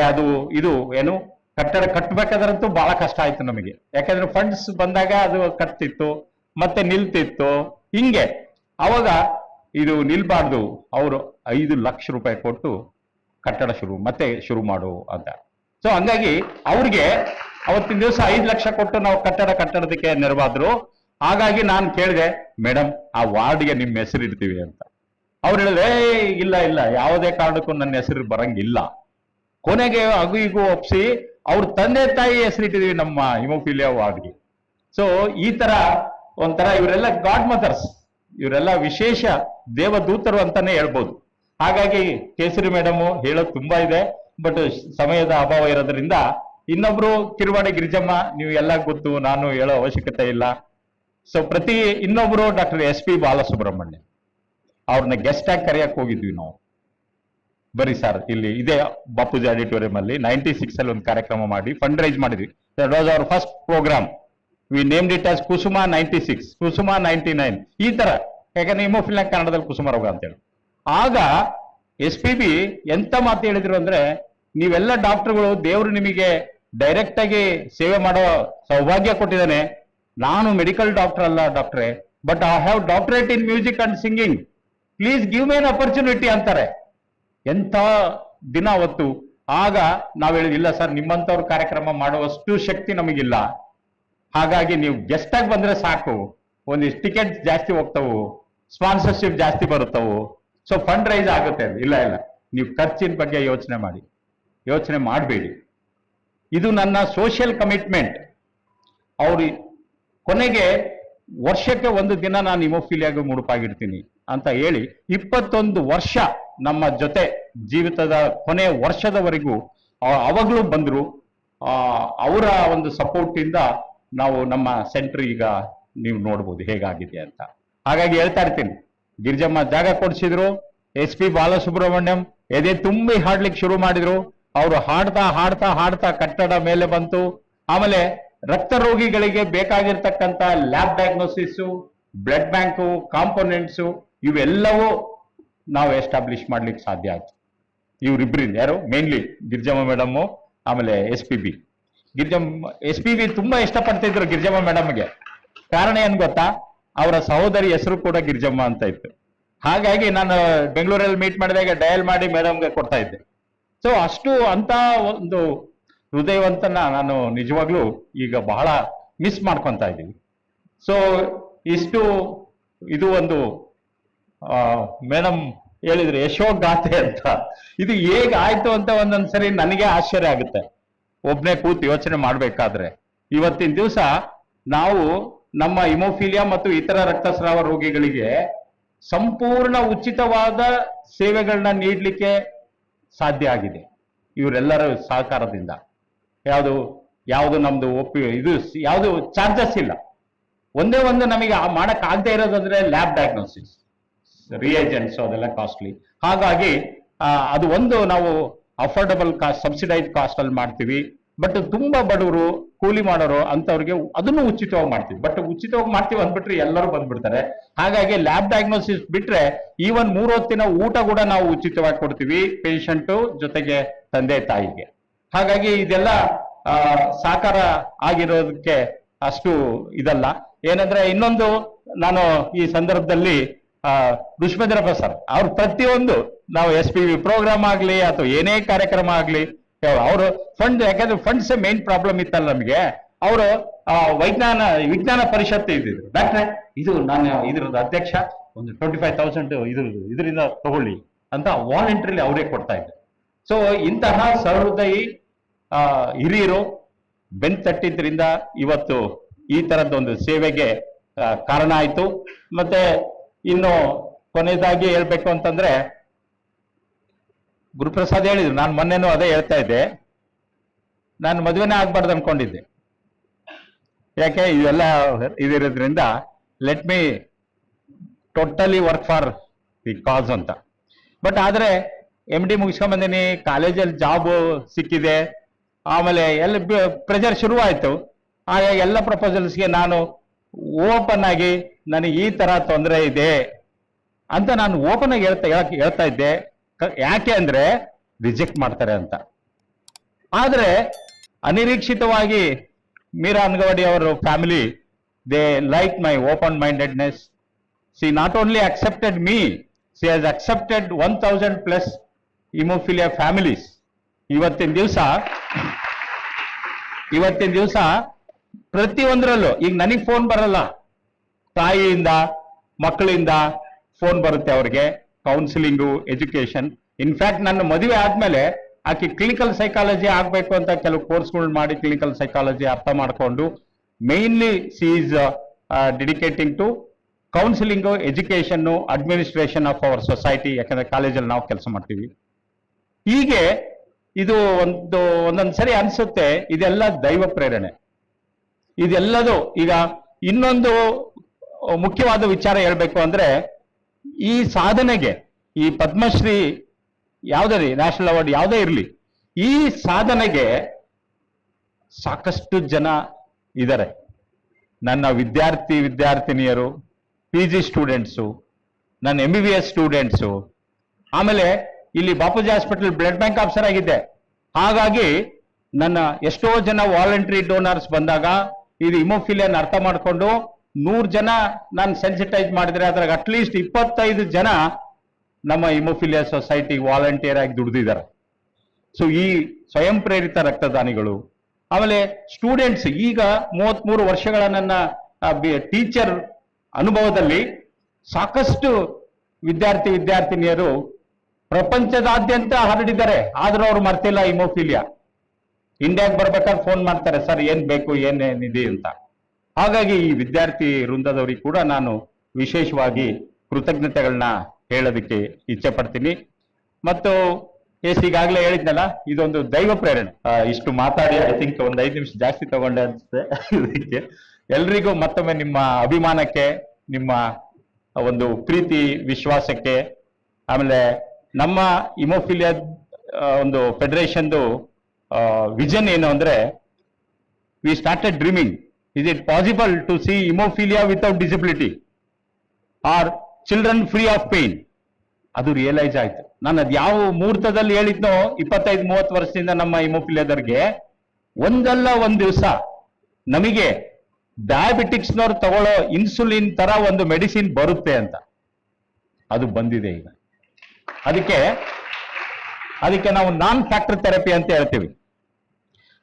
ಇದು ಏನು ಕಟ್ಟಡ ಕಟ್ಟಬೇಕಾದ್ರಂತೂ ಬಹಳ ಕಷ್ಟ ಆಯ್ತು ನಮಗೆ. ಯಾಕಂದ್ರೆ ಫಂಡ್ಸ್ ಬಂದಾಗ ಅದು ಕಟ್ತಿತ್ತು, ಮತ್ತೆ ನಿಲ್ತಿತ್ತು. ಹಿಂಗೆ ಅವಾಗ ಇದು ನಿಲ್ಬಾರ್ದು, ಅವರು 5 ಲಕ್ಷ ರೂಪಾಯಿ ಕೊಟ್ಟು ಕಟ್ಟಡ ಶುರು ಮಾಡು ಅಂತ. ಸೊ ಹಂಗಾಗಿ ಅವ್ರಿಗೆ ಅವತ್ತಿನ ದಿವಸ 5 ಲಕ್ಷ ಕೊಟ್ಟು ನಾವು ಕಟ್ಟಡದಕ್ಕೆ ನೆರವಾದ್ರು. ಹಾಗಾಗಿ ನಾನು ಕೇಳಿದೆ, ಮೇಡಮ್ ಆ ವಾರ್ಡ್ಗೆ ನಿಮ್ಮ ಹೆಸರು ಇಡ್ತೀವಿ ಅಂತ. ಅವ್ರು ಹೇಳಿದ್ರೆ, ಇಲ್ಲ ಯಾವುದೇ ಕಾರಣಕ್ಕೂ ನನ್ನ ಹೆಸರು ಬರಂಗಿಲ್ಲ. ಕೊನೆಗೆ ಅಗು ಒಪ್ಸಿ ಅವ್ರ ತಂದೆ ತಾಯಿ ಹೆಸರಿಟ್ಟಿದೀವಿ ನಮ್ಮ ಹಿಮೋಫಿಲಿಯಾ ವಾರ್ಡ್ಗೆ. ಸೊ ಈ ತರ ಒಂಥರ ಇವರೆಲ್ಲ ಗಾಡ್ ಮದರ್ಸ್, ಇವರೆಲ್ಲ ವಿಶೇಷ ದೇವದೂತರು ಅಂತಾನೆ ಹೇಳ್ಬೋದು. ಹಾಗಾಗಿ ಕೇಸರಿ ಮೇಡಮ್ ಹೇಳೋದು ತುಂಬಾ ಇದೆ, ಬಟ್ ಸಮಯದ ಅಭಾವ ಇರೋದ್ರಿಂದ ಇನ್ನೊಬ್ರು ಕಿರುವಾಡಿ ಗಿರಿಜಮ್ಮ, ನೀವು ಎಲ್ಲ ಗೊತ್ತು, ನಾನು ಹೇಳೋ ಅವಶ್ಯಕತೆ ಇಲ್ಲ. ಸೊ ಇನ್ನೊಬ್ರು ಡಾಕ್ಟರ್ SP ಬಾಲಸುಬ್ರಹ್ಮಣ್ಯ, ಅವ್ರನ್ನ ಗೆಸ್ಟ್ ಆಗಿ ಕರೆಯಕ್ ಹೋಗಿದ್ವಿ ನಾವು. ಬರೀ ಸರ್ ಇಲ್ಲಿ ಇದೇ ಬಾಪೂಜಿ ಆಡಿಟೋರಿಯಂ ಅಲ್ಲಿ 96 ಅಲ್ಲಿ ಒಂದು ಕಾರ್ಯಕ್ರಮ ಮಾಡಿ ಫಂಡ್ ರೈಸ್ ಮಾಡಿದ್ವಿ. That was our first program. We named it as Kusuma 96, Kusuma 99, ಈ ತರ. ಯಾಕಂದ್ರೆ ಹಿಮೋಫಿಲಿಯಾ ಕನ್ನಡದಲ್ಲಿ ಕುಸುಮ ರೋಗ ಅಂತೇಳಿ. ಆಗ SPB ಎಂತ ಮಾತು ಹೇಳಿದ್ರು ಅಂದ್ರೆ, ನೀವೆಲ್ಲ ಡಾಕ್ಟರ್ಗಳು, ದೇವರು ನಿಮಗೆ ಡೈರೆಕ್ಟ್ ಆಗಿ ಸೇವೆ ಮಾಡೋ ಸೌಭಾಗ್ಯ ಕೊಟ್ಟಿದ್ದಾನೆ. ನಾನು ಮೆಡಿಕಲ್ ಡಾಕ್ಟರ್ ಅಲ್ಲ ಡಾಕ್ಟ್ರೆ, but I have doctorate in music and singing, please give me an opportunity ಅಂತಾರೆ. ಎಂತ ದಿನ ಅವತ್ತು. ಆಗ ನಾವ್ ಹೇಳಿದ್, ಇಲ್ಲ ಸರ್, ನಿಮ್ಮಂತವ್ರ ಕಾರ್ಯಕ್ರಮ ಮಾಡುವಷ್ಟು ಶಕ್ತಿ ನಮಗಿಲ್ಲ, ಹಾಗಾಗಿ ನೀವು ಗೆಸ್ಟ್ ಆಗಿ ಬಂದ್ರೆ ಸಾಕು, ಒಂದಿಷ್ಟು ಟಿಕೆಟ್ ಜಾಸ್ತಿ ಹೋಗ್ತಾವು, ಸ್ಪಾನ್ಸರ್ಶಿಪ್ ಜಾಸ್ತಿ ಬರುತ್ತವು, ಸೊ ಫಂಡ್ ರೈಸ್ ಆಗುತ್ತೆ. ಇಲ್ಲ ನೀವು ಖರ್ಚಿನ ಬಗ್ಗೆ ಯೋಚನೆ ಮಾಡಬೇಡಿ, ಇದು ನನ್ನ ಸೋಷಿಯಲ್ ಕಮಿಟ್ಮೆಂಟ್. ಅವ್ರು ಕೊನೆಗೆ ವರ್ಷಕ್ಕೆ 1 ದಿನ ನಾನು ಹಿಮೋಫಿಲಿಯಾಗ ಮುಡುಪಾಗಿರ್ತೀನಿ ಅಂತ ಹೇಳಿ 21 ವರ್ಷ ನಮ್ಮ ಜೊತೆ ಜೀವಿತದ ಕೊನೆಯ ವರ್ಷದವರೆಗೂ ಅವಾಗ್ಲೂ ಬಂದ್ರು. ಅವರ ಒಂದು ಸಪೋರ್ಟ್ ಇಂದ ನಾವು ನಮ್ಮ ಸೆಂಟರ್ ಈಗ ನೀವು ನೋಡ್ಬೋದು ಹೇಗಾಗಿದೆ ಅಂತ. ಹಾಗಾಗಿ ಹೇಳ್ತಾ ಇರ್ತೀನಿ, ಗಿರಿಜಮ್ಮ ಜಾಗ ಕೊಡಿಸಿದ್ರು, SP ಬಾಲಸುಬ್ರಹ್ಮಣ್ಯಂ ಎದೆ ತುಂಬಿ ಹಾಡ್ಲಿಕ್ಕೆ ಶುರು ಮಾಡಿದ್ರು. ಅವರು ಹಾಡ್ತಾ ಕಟ್ಟಡ ಮೇಲೆ ಬಂತು. ಆಮೇಲೆ ರಕ್ತ ರೋಗಿಗಳಿಗೆ ಬೇಕಾಗಿರ್ತಕ್ಕಂಥ ಲ್ಯಾಬ್ ಡಯಾಗ್ನೋಸಿಸ್, ಬ್ಲಡ್ ಬ್ಯಾಂಕು, ಕಾಂಪೋನೆಂಟ್ಸು ಇವೆಲ್ಲವೂ ನಾವು ಎಸ್ಟಾಬ್ಲಿಷ್ ಮಾಡ್ಲಿಕ್ಕೆ ಸಾಧ್ಯ ಆಯ್ತು. ಇವರಿಬ್ರಿಂದ, ಯಾರು ಮೇನ್ಲಿ ಗಿರಿಜಮ್ಮ ಮೇಡಮ್ಮು, ಆಮೇಲೆ SPB ತುಂಬಾ ಇಷ್ಟಪಡ್ತಿದ್ರು ಗಿರಿಜಮ್ಮ ಮೇಡಮ್ಗೆ. ಕಾರಣ ಏನ್ ಗೊತ್ತಾ, ಅವರ ಸಹೋದರಿ ಹೆಸರು ಕೂಡ ಗಿರಿಜಮ್ಮ ಅಂತ ಇತ್ತು. ಹಾಗಾಗಿ ನಾನು ಬೆಂಗಳೂರಲ್ಲಿ ಮೀಟ್ ಮಾಡಿದಾಗ ಡಯಲ್ ಮಾಡಿ ಮೇಡಮ್ಗೆ ಕೊಡ್ತಾ ಇದ್ದೆ. ಸೊ ಅಷ್ಟು ಅಂತ ಒಂದು ಹೃದಯವಂತನ ನಾನು ನಿಜವಾಗ್ಲೂ ಈಗ ಬಹಳ ಮಿಸ್ ಮಾಡ್ಕೊತಾ ಇದ್ದೀವಿ. ಸೊ ಇದು ಒಂದು ಮೇಡಮ್ ಹೇಳಿದ್ರೆ ಯಶೋಗಾಥೆ ಅಂತ. ಇದು ಹೇಗೆ ಆಯ್ತು ಅಂತ ಒಂದೊಂದ್ಸರಿ ನನಗೆ ಆಶ್ಚರ್ಯ ಆಗುತ್ತೆ, ಒಬ್ನೇ ಕೂತು ಯೋಚನೆ ಮಾಡ್ಬೇಕಾದ್ರೆ. ಇವತ್ತಿನ ದಿವಸ ನಾವು ನಮ್ಮ ಹಿಮೋಫಿಲಿಯಾ ಮತ್ತು ಇತರ ರಕ್ತಸ್ರಾವ ರೋಗಿಗಳಿಗೆ ಸಂಪೂರ್ಣ ಉಚಿತವಾದ ಸೇವೆಗಳನ್ನ ನೀಡಲಿಕ್ಕೆ ಸಾಧ್ಯ ಆಗಿದೆ ಇವರೆಲ್ಲರ ಸಹಕಾರದಿಂದ. ಯಾವುದು ನಮ್ದು ಯಾವುದು ಚಾರ್ಜಸ್ ಇಲ್ಲ. ಒಂದೇ ಒಂದು ನಮಗೆ ಮಾಡಕ್ ಆಗದೆ ಇರೋದಂದ್ರೆ ಲ್ಯಾಬ್ ಡಯಾಗ್ನೋಸಿಸ್, ರಿಯೇಜೆಂಟ್ಸ್ ಅದೆಲ್ಲ ಕಾಸ್ಟ್ಲಿ. ಹಾಗಾಗಿ ಅದು ಒಂದು ನಾವು ಅಫೋರ್ಡಬಲ್ ಕಾಸ್ಟ್, ಸಬ್ಸಿಡೈಸ್ ಕಾಸ್ಟ್ ಅಲ್ಲಿ ಮಾಡ್ತೀವಿ. ಬಟ್ ತುಂಬಾ ಬಡವರು, ಕೂಲಿ ಮಾಡೋರು ಅಂತವ್ರಿಗೆ ಅದನ್ನು ಉಚಿತವಾಗಿ ಮಾಡ್ತೀವಿ. ಬಟ್ ಉಚಿತವಾಗಿ ಮಾಡ್ತೀವಿ ಅಂದ್ಬಿಟ್ರೆ ಎಲ್ಲರೂ ಬಂದ್ಬಿಡ್ತಾರೆ. ಹಾಗಾಗಿ ಲ್ಯಾಬ್ ಡಯಾಗ್ನೋಸಿಸ್ ಬಿಟ್ರೆ ಈವನ್ 3 ಹೊತ್ತಿನ ಊಟ ಕೂಡ ನಾವು ಉಚಿತವಾಗಿ ಕೊಡ್ತೀವಿ ಪೇಷಂಟು ಜೊತೆಗೆ ತಂದೆ ತಾಯಿಗೆ. ಹಾಗಾಗಿ ಇದೆಲ್ಲ ಸಾಕಾರ ಆಗಿರೋದಕ್ಕೆ ಅಷ್ಟು ಇದಲ್ಲ. ಏನಂದ್ರೆ ಇನ್ನೊಂದು ನಾನು ಈ ಸಂದರ್ಭದಲ್ಲಿ ಋಷಭೇಂದ್ರಪ್ಪ ಸರ್ ಅವ್ರ ಪ್ರತಿಯೊಂದು ನಾವು SPV ಪ್ರೋಗ್ರಾಮ್ ಆಗ್ಲಿ ಅಥವಾ ಏನೇ ಕಾರ್ಯಕ್ರಮ ಆಗ್ಲಿ, ಅವರು ಫಂಡ್, ಯಾಕಂದ್ರೆ ಫಂಡ್ಸ್ ಮೇನ್ ಪ್ರಾಬ್ಲಮ್ ಇತ್ತಲ್ಲ ನಮಗೆ. ಅವರು ವಿಜ್ಞಾನ ಪರಿಷತ್ ಇದ್ದಿದ್ರು. ಡಾಕ್ಟ್ರೆ ಇದು ನಾನು ಇದ್ರದ್ದು ಅಧ್ಯಕ್ಷ, ಒಂದು 25,000 ಇದರಿಂದ ತಗೊಳ್ಳಿ ಅಂತ ವಾಲಂಟ್ರಿಲಿ ಅವರೇ ಕೊಡ್ತಾ ಇದ್ರು. ಸೊ ಇಂತಹ ಸಹೃದಯಿ ಹಿರಿಯರು ಬೆನ್ ತಟ್ಟಿದ್ರಿಂದ ಇವತ್ತು ಈ ತರದೊಂದು ಸೇವೆಗೆ ಕಾರಣ ಆಯ್ತು. ಮತ್ತೆ ಇನ್ನು ಕೊನೆಯದಾಗಿ ಹೇಳ್ಬೇಕು ಅಂತಂದ್ರೆ, ಗುರುಪ್ರಸಾದ್ ಹೇಳಿದ್ರು, ನಾನು ಮೊನ್ನೆನೂ ಅದೇ ಹೇಳ್ತಾ ಇದ್ದೆ, ನಾನು ಮದುವೆನೇ ಆಗ್ಬಾರ್ದು ಅನ್ಕೊಂಡಿದ್ದೆ. ಯಾಕೆ ಇವೆಲ್ಲ ಇದಿರೋದ್ರಿಂದ let me totally work for the cause ಅಂತ. ಬಟ್ ಆದ್ರೆ MD ಮುಗಿಸ್ಕೊಂಡ್ ಬಂದಿನಿ, ಕಾಲೇಜಲ್ಲಿ ಜಾಬ್ ಸಿಕ್ಕಿದೆ, ಆಮೇಲೆ ಎಲ್ಲ ಪ್ರೆಷರ್ ಶುರುವಾಯ್ತು. ಆಗ ಎಲ್ಲ ಪ್ರಪೋಸಲ್ಸ್ಗೆ ನಾನು ಓಪನ್ ಆಗಿ ನನಗೆ ಈ ತರ ತೊಂದರೆ ಇದೆ ಅಂತ ನಾನು ಓಪನ್ ಆಗಿ ಹೇಳ್ತಾ ಇದ್ದೆ. ಯಾಕೆ ಅಂದ್ರೆ ರಿಜೆಕ್ಟ್ ಮಾಡ್ತಾರೆ ಅಂತ. ಆದ್ರೆ ಅನಿರೀಕ್ಷಿತವಾಗಿ ಮೀರಾ ಅಂಗವಾಡಿ ಅವರ family, they like my open mindedness. She not only accepted me, she has accepted 1,000+ haemophilia families. ಇವತ್ತಿನ ದಿವಸ ಪ್ರತಿಯೊಂದರಲ್ಲೂ ಈಗ ನನಗೆ ಫೋನ್ ಬರಲ್ಲ, ತಾಯಿಯಿಂದ ಮಕ್ಕಳಿಂದ ಫೋನ್ ಬರುತ್ತೆ ಅವ್ರಿಗೆ, ಕೌನ್ಸಿಲಿಂಗು, ಎಜುಕೇಶನ್. ಇನ್ಫ್ಯಾಕ್ಟ್ ನನ್ನ ಮದುವೆ ಆದ್ಮೇಲೆ ಆಕೆ ಕ್ಲಿನಿಕಲ್ ಸೈಕಾಲಜಿ ಆಗ್ಬೇಕು ಅಂತ ಕೆಲವು ಕೋರ್ಸ್ಗಳು ಮಾಡಿ ಕ್ಲಿನಿಕಲ್ ಸೈಕಾಲಜಿ ಅರ್ಥ ಮಾಡಿಕೊಂಡು mainly she is dedicating to counselling, education, administration of our society. ಯಾಕಂದ್ರೆ ಕಾಲೇಜಲ್ಲಿ ನಾವು ಕೆಲಸ ಮಾಡ್ತೀವಿ. ಹೀಗೆ ಇದು ಒಂದೊಂದು ಸರಿ ಅನ್ಸುತ್ತೆ ಇದೆಲ್ಲ ದೈವ ಪ್ರೇರಣೆ. ಇದೆಲ್ಲದು ಈಗ ಇನ್ನೊಂದು ಮುಖ್ಯವಾದ ವಿಚಾರ ಹೇಳ್ಬೇಕು ಅಂದ್ರೆ, ಈ ಸಾಧನೆಗೆ, ಈ ಪದ್ಮಶ್ರೀ ಯಾವುದೇ ನ್ಯಾಷನಲ್ ಅವಾರ್ಡ್ ಯಾವುದೇ ಇರಲಿ, ಈ ಸಾಧನೆಗೆ ಸಾಕಷ್ಟು ಜನ ಇದ್ದಾರೆ. ನನ್ನ ವಿದ್ಯಾರ್ಥಿನಿಯರು, PG ಸ್ಟೂಡೆಂಟ್ಸು, ನನ್ನ MBBS ಸ್ಟೂಡೆಂಟ್ಸು, ಆಮೇಲೆ ಇಲ್ಲಿ Bapuji hospital blood bank officer ಆಗಿದ್ದೆ. ಹಾಗಾಗಿ ನನ್ನ ಎಷ್ಟೋ ಜನ ವಾಲಂಟ್ರಿ ಡೋನರ್ಸ್ ಬಂದಾಗ ಇದು ಹಿಮೋಫಿಲಿಯನ್ ಅರ್ಥ ಮಾಡಿಕೊಂಡು 100 ಜನ ನಾನು ಸೆನ್ಸಿಟೈಸ್ ಮಾಡಿದ್ರೆ ಅದ್ರಾಗ ಅಟ್ಲೀಸ್ಟ್ 25 ಜನ ನಮ್ಮ ಹಿಮೋಫಿಲಿಯಾ ಸೊಸೈಟಿ ವಾಲಂಟಿಯರ್ ಆಗಿ ದುಡಿದಿದ್ದಾರೆ. ಸೊ ಈ ಸ್ವಯಂ ಪ್ರೇರಿತ ರಕ್ತದಾನಿಗಳು, ಆಮೇಲೆ ಸ್ಟೂಡೆಂಟ್ಸ್, ಈಗ 33 ವರ್ಷಗಳ ನನ್ನ ಟೀಚರ್ ಅನುಭವದಲ್ಲಿ ಸಾಕಷ್ಟು ವಿದ್ಯಾರ್ಥಿನಿಯರು ಪ್ರಪಂಚದಾದ್ಯಂತ ಹರಡಿದ್ದಾರೆ. ಆದ್ರೂ ಅವ್ರು ಮರ್ತಿಲ್ಲ ಹಿಮೋಫಿಲಿಯಾ. ಇಂಡಿಯಾಗೆ ಬರ್ಬೇಕಾದ್ರೆ ಫೋನ್ ಮಾಡ್ತಾರೆ, ಸರ್ ಏನ್ ಬೇಕು, ಏನೇನಿದೆ ಅಂತ. ಹಾಗಾಗಿ ಈ ವಿದ್ಯಾರ್ಥಿ ವೃಂದದವರಿಗೆ ಕೂಡ ನಾನು ವಿಶೇಷವಾಗಿ ಕೃತಜ್ಞತೆಗಳನ್ನ ಹೇಳೋದಕ್ಕೆ ಇಚ್ಛೆ ಪಡ್ತೀನಿ. ಮತ್ತು ಈಗಾಗಲೇ ಹೇಳಿದ್ನಲ್ಲ, ಇದೊಂದು ದೈವ ಪ್ರೇರಣೆ. ಇಷ್ಟು ಮಾತಾಡಿ ಐ ಥಿಂಕ್ ಒಂದು 5 ನಿಮಿಷ ಜಾಸ್ತಿ ತಗೊಂಡೆ ಅನ್ಸುತ್ತೆ. ಇದಕ್ಕೆ ಎಲ್ರಿಗೂ ಮತ್ತೊಮ್ಮೆ ನಿಮ್ಮ ಅಭಿಮಾನಕ್ಕೆ, ನಿಮ್ಮ ಒಂದು ಪ್ರೀತಿ ವಿಶ್ವಾಸಕ್ಕೆ, ಆಮೇಲೆ ನಮ್ಮ ಹಿಮೋಫಿಲಿಯಾ ಒಂದು ಫೆಡರೇಷನ್ದು ವಿಷನ್ ಏನು ಅಂದ್ರೆ, we started dreaming, is it possible to see haemophilia without disability are children free of pain. ಅದು ರಿಯಲೈಸ್ ಆಯ್ತು. ನಾನು ಅದು ಯಾವ ಮುಹೂರ್ತದಲ್ಲಿ ಹೇಳಿದ್ನೋ 25-30 ವರ್ಷದಿಂದ ನಮ್ಮ ಹಿಮೋಫಿಲಿಯಾದವ್ರಿಗೆ ಒಂದಲ್ಲ ಒಂದ್ ದಿವಸ ನಮಗೆ ಡಯಾಬಿಟಿಕ್ಸ್ನವ್ರು ತಗೊಳ್ಳೋ ಇನ್ಸುಲಿನ್ ತರ ಒಂದು ಮೆಡಿಸಿನ್ ಬರುತ್ತೆ ಅಂತ. ಅದು ಬಂದಿದೆ ಈಗ. ಅದಕ್ಕೆ ನಾವು ನಾನ್ ಫ್ಯಾಕ್ಟರ್ ಥೆರಪಿ ಅಂತ ಹೇಳ್ತೀವಿ.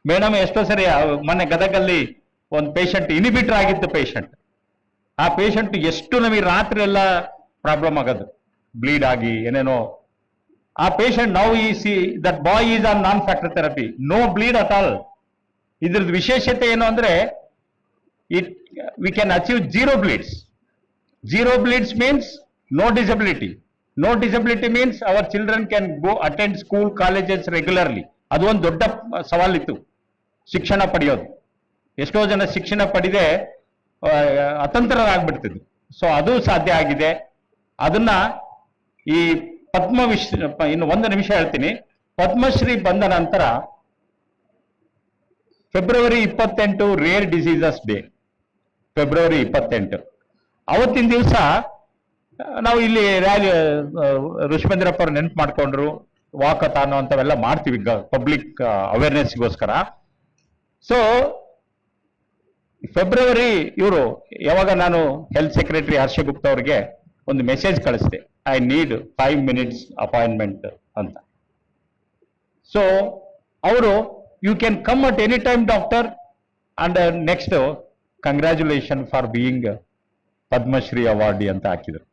ಮೇಡಮ್ ಎಷ್ಟೋ ಸರಿ ಮೊನ್ನೆ ಗದಗಲ್ಲಿ ಒಂದು ಪೇಷಂಟ್ ಇನಿಬಿಟರ್ ಆಗಿತ್ತು ಪೇಷಂಟ್. ಆ ಪೇಷಂಟ್ ಎಷ್ಟು ನಮಗೆ ರಾತ್ರಿ ಎಲ್ಲ ಪ್ರಾಬ್ಲಮ್ ಆಗೋದು, ಬ್ಲೀಡ್ ಆಗಿ ಏನೇನೋ. ಆ ಪೇಷಂಟ್ ನೌ ಈ see that boy is on non factor therapy, no bleed at all. ಇದ್ರದ್ದು ವಿಶೇಷತೆ ಏನು ಅಂದ್ರೆ, we can achieve zero bleeds. Zero bleeds means no disability. No disability means our children can go attend school, colleges regularly. ಅದು ಒಂದು ದೊಡ್ಡ ಸವಾಲಿತ್ತು, ಶಿಕ್ಷಣ ಪಡೆಯೋದು. ಎಷ್ಟೋ ಜನ ಶಿಕ್ಷಣ ಪಡೆದೇ ಅತಂತ್ರರಾಗ್ಬಿಡ್ತಿದ್ರು. ಸೊ ಅದು ಸಾಧ್ಯ ಆಗಿದೆ. ಅದನ್ನ ಈ ಇನ್ನು 1 ನಿಮಿಷ ಹೇಳ್ತೀನಿ. ಪದ್ಮಶ್ರೀ ಬಂದ ನಂತರ February 28 rare diseases day, February 28 ಅವತ್ತಿನ ದಿವಸ ನಾವು ಇಲ್ಲಿ ರ್ಯಾಲಿ ಋಷಭೇಂದ್ರಪ್ಪ ಅವ್ರು ನೆನ್ಪು ಮಾಡ್ಕೊಂಡ್ರು, ವಾಕಥಾನ್ ಅಂತವೆಲ್ಲ ಮಾಡ್ತೀವಿ ಪಬ್ಲಿಕ್ ಅವೇರ್ನೆಸ್ಗೋಸ್ಕರ. ಸೊ ಫೆಬ್ರವರಿ ಇವರು ಯಾವಾಗ ನಾನು ಹೆಲ್ತ್ ಸೆಕ್ರೆಟರಿ ಹರ್ಷ ಗುಪ್ತಾ ಅವ್ರಿಗೆ ಒಂದು ಮೆಸೇಜ್ ಕಳಿಸಿದೆ, ಐ ನೀಡ್ 5 minutes ಅಪಾಯಿಂಟ್ಮೆಂಟ್ ಅಂತ. ಸೊ ಅವರು you can come at any time doctor and next congratulation for being Padmashri awardee ಅಂತ ಹಾಕಿದ್ರು.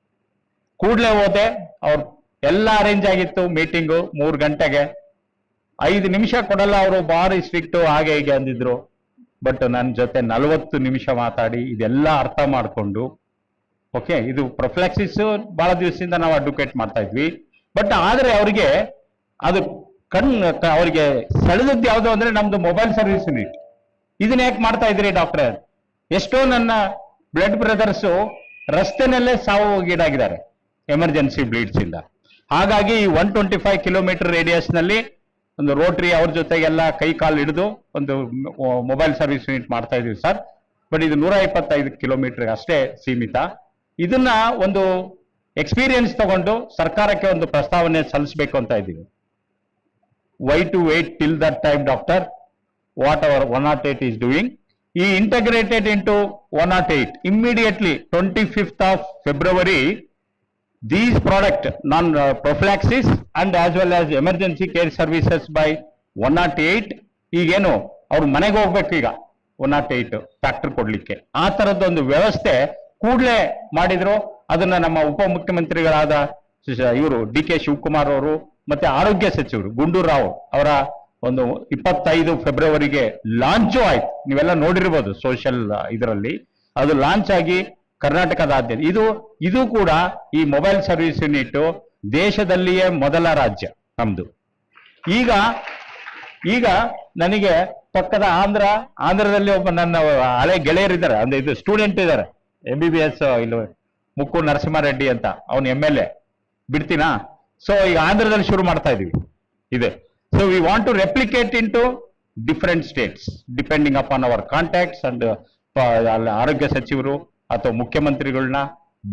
ಕೂಡಲೇ ಹೋದೆ, ಅವ್ರು ಎಲ್ಲ ಅರೇಂಜ್ ಆಗಿತ್ತು ಮೀಟಿಂಗು 3 ಗಂಟೆಗೆ. 5 ನಿಮಿಷ ಕೊಡಲ್ಲ ಅವರು, ಭಾರಿ ಸ್ಟ್ರಿಕ್ಟು ಹಾಗೆ ಹೀಗೆ ಅಂದಿದ್ರು. ಬಟ್ ನನ್ನ ಜೊತೆ 40 ನಿಮಿಷ ಮಾತಾಡಿ ಇದೆಲ್ಲ ಅರ್ಥ ಮಾಡಿಕೊಂಡು, ಓಕೆ ಇದು ಪ್ರೊಫ್ಲಾಕ್ಸಿಸ್ ಬಹಳ ದಿವಸದಿಂದ ನಾವು ಅಡ್ವೊಕೇಟ್ ಮಾಡ್ತಾ ಇದ್ವಿ, ಬಟ್ ಆದ್ರೆ ಅವರಿಗೆ ಅದು ಅವರಿಗೆ ಸೆಳೆದದ್ದು ಯಾವುದು ಅಂದ್ರೆ ನಮ್ದು ಮೊಬೈಲ್ ಸರ್ವಿಸ್ ಯೂನಿಟ್. ಇದನ್ನ ಯಾಕೆ ಮಾಡ್ತಾ ಇದ್ರಿ ಡಾಕ್ಟ್ರೆ? ಎಷ್ಟೋ ನನ್ನ ಬ್ಲಡ್ ಬ್ರದರ್ಸು ರಸ್ತೆನಲ್ಲೇ ಸಾವುಗೀಡಾಗಿದ್ದಾರೆ ಎಮರ್ಜೆನ್ಸಿ ಬ್ಲೀಡ್ಸ್ ಇಂದ. ಹಾಗಾಗಿ 125 ಕಿಲೋಮೀಟರ್ ರೇಡಿಯಸ್ ನಲ್ಲಿ ಒಂದು ರೋಟ್ರಿ ಅವ್ರ ಜೊತೆಗೆಲ್ಲ ಕೈ ಕಾಲು ಹಿಡಿದು ಒಂದು ಮೊಬೈಲ್ ಸರ್ವಿಸ್ ಯೂನಿಟ್ ಮಾಡ್ತಾ ಇದೀವಿ ಸರ್. ಬಟ್ ಇದು 125 ಕಿಲೋಮೀಟರ್ ಅಷ್ಟೇ ಸೀಮಿತ. ಇದನ್ನ ಒಂದು ಎಕ್ಸ್ಪೀರಿಯನ್ಸ್ ತಗೊಂಡು ಸರ್ಕಾರಕ್ಕೆ ಒಂದು ಪ್ರಸ್ತಾವನೆ ಸಲ್ಲಿಸಬೇಕು ಅಂತ ಇದ್ದೀವಿ. Why to wait till that time doctor, what our 108 is doing. He integrated into 108 immediately 25th of February. These product non-prophylaxis and as well as emergency care services by 108. ಈಗೇನು ಅವ್ರ ಮನೆಗೆ ಹೋಗ್ಬೇಕು ಈಗ 108 ಫ್ಯಾಕ್ಟರ್ ಕೊಡ್ಲಿಕ್ಕೆ, ಆ ತರದೊಂದು ವ್ಯವಸ್ಥೆ ಕೂಡಲೇ ಮಾಡಿದ್ರು. ಅದನ್ನ ನಮ್ಮ ಉಪಮುಖ್ಯಮಂತ್ರಿಗಳಾದ ಇವರು DK ಶಿವಕುಮಾರ್ ಅವರು ಮತ್ತೆ ಆರೋಗ್ಯ ಸಚಿವರು ಗುಂಡೂರಾವ್ ಅವರ ಒಂದು 25 ಫೆಬ್ರವರಿಗೆ ಲಾಂಚು ಆಯ್ತು. ನೀವೆಲ್ಲ ನೋಡಿರ್ಬೋದು ಸೋಷಿಯಲ್ ಇದರಲ್ಲಿ, ಅದು ಲಾಂಚ್ ಆಗಿ ಕರ್ನಾಟಕದಾದ್ಯಂತ ಇದು ಕೂಡ ಈ ಮೊಬೈಲ್ ಸರ್ವಿಸ್ ಯೂನಿಟ್ ದೇಶದಲ್ಲಿಯೇ ಮೊದಲ ರಾಜ್ಯ ನಮ್ದು. ಈಗ ನನಗೆ ಪಕ್ಕದ ಆಂಧ್ರದಲ್ಲಿ ಒಬ್ಬ ನನ್ನ ಹಳೆ ಗೆಳೆಯರಿದ್ದಾರೆ, ಅಂದ್ರೆ ಇದು ಸ್ಟೂಡೆಂಟ್ ಇದ್ದಾರೆ, MBBS ಇಲ್ಲಿ ಮುಕ್ಕು ನರಸಿಂಹಾರೆಡ್ಡಿ ಅಂತ, ಅವನು MLA. ಬಿಡ್ತೀನಾ? ಸೊ ಈಗ ಆಂಧ್ರದಲ್ಲಿ ಶುರು ಮಾಡ್ತಾ ಇದೀವಿ ಇದೆ. So we want to replicate into different states depending upon our contacts and ಆರೋಗ್ಯ ಸಚಿವರು ಅಥವಾ ಮುಖ್ಯಮಂತ್ರಿಗಳನ್ನ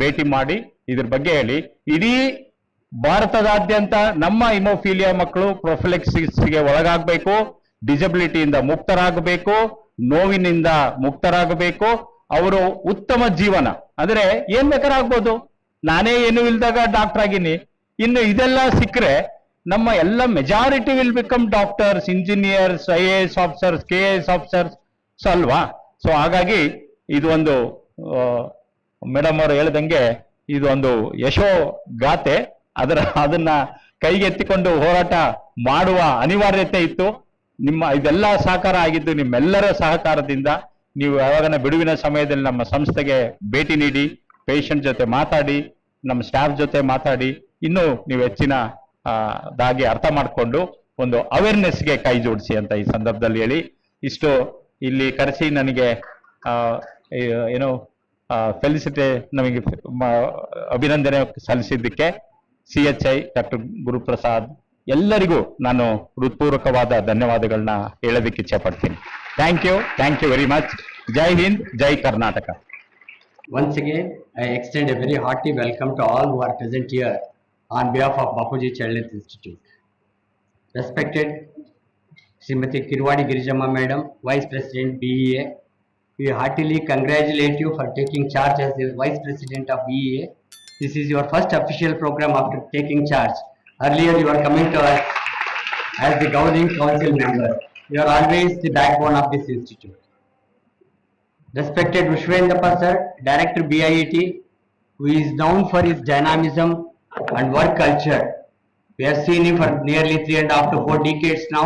ಭೇಟಿ ಮಾಡಿ ಇದ್ರ ಬಗ್ಗೆ ಹೇಳಿ ಇಡೀ ಭಾರತದಾದ್ಯಂತ ನಮ್ಮ ಹಿಮೋಫೀಲಿಯಾ ಮಕ್ಕಳು ಪ್ರೊಫಿಲೆಕ್ಸಿಸ್ಗೆ ಒಳಗಾಗಬೇಕು, ಡಿಸಬಿಲಿಟಿಯಿಂದ ಮುಕ್ತರಾಗಬೇಕು, ನೋವಿನಿಂದ ಮುಕ್ತರಾಗಬೇಕು, ಅವರು ಉತ್ತಮ ಜೀವನ ಅಂದ್ರೆ ಏನ್ ಬೇಕಾರಾಗ್ಬೋದು. ನಾನೇ ಏನು ಇಲ್ದಾಗ ಡಾಕ್ಟರ್ ಆಗಿನಿ, ಇನ್ನು ಇದೆಲ್ಲ ಸಿಕ್ಕರೆ ನಮ್ಮ ಎಲ್ಲ majority will become doctors, engineers, IAS officers, KAS officers ಅಲ್ವಾ. ಸೊ ಹಾಗಾಗಿ ಇದು ಒಂದು ಮೇಡಮ್ ಅವರು ಹೇಳ್ದಂಗೆ ಇದು ಒಂದು ಯಶೋ ಗಾಥೆ. ಅದನ್ನ ಕೈಗೆತ್ತಿಕೊಂಡು ಹೋರಾಟ ಮಾಡುವ ಅನಿವಾರ್ಯತೆ ಇತ್ತು. ಇದೆಲ್ಲ ಸಹಕಾರ ಆಗಿದ್ದು ನಿಮ್ಮೆಲ್ಲರ ಸಹಕಾರದಿಂದ. ನೀವು ಯಾವಾಗನ ಬಿಡುವಿನ ಸಮಯದಲ್ಲಿ ನಮ್ಮ ಸಂಸ್ಥೆಗೆ ಭೇಟಿ ನೀಡಿ, ಪೇಷಂಟ್ ಜೊತೆ ಮಾತಾಡಿ, ನಮ್ಮ ಸ್ಟಾಫ್ ಜೊತೆ ಮಾತಾಡಿ, ಇನ್ನೂ ನೀವು ಹೆಚ್ಚಿನ ದಾಗಿ ಅರ್ಥ ಮಾಡಿಕೊಂಡು ಒಂದು ಅವೇರ್ನೆಸ್ಗೆ ಕೈ ಜೋಡಿಸಿ ಅಂತ ಈ ಸಂದರ್ಭದಲ್ಲಿ ಹೇಳಿ, ಇಷ್ಟು ಇಲ್ಲಿ ಕರೆಸಿ ನನಗೆ ಏನು ಫೆಲಿಸಿಟೇ ನಮಗೆ ಅಭಿನಂದನೆ ಸಲ್ಲಿಸಿದ್ದಕ್ಕೆ CHI ಡಾಕ್ಟರ್ ಗುರುಪ್ರಸಾದ್ ಎಲ್ಲರಿಗೂ ನಾನು ಹೃತ್ಪೂರ್ವಕವಾದ ಧನ್ಯವಾದಗಳನ್ನ ಹೇಳೋದಕ್ಕೆ ಇಚ್ಛೆ ಪಡ್ತೀನಿ. Thank you very much. ಜೈ ಹಿಂದ್, ಜೈ Karnataka. Once again, I extend a very hearty welcome to all who are present here on behalf of Bapuji Child Health Institute. Respected Srimati Kirwadi Girijamma Madam, Vice President BEA, we heartily congratulate you for taking charge as the Vice President of BEA. This is your first official program after taking charge. Earlier you are coming to us as the governing council member. You are always the backbone of this institute. Respected Rushvendrappa sir, Director BIET, who is known for his dynamism and work culture. We have seen him for nearly 3.5 to 4 decades now.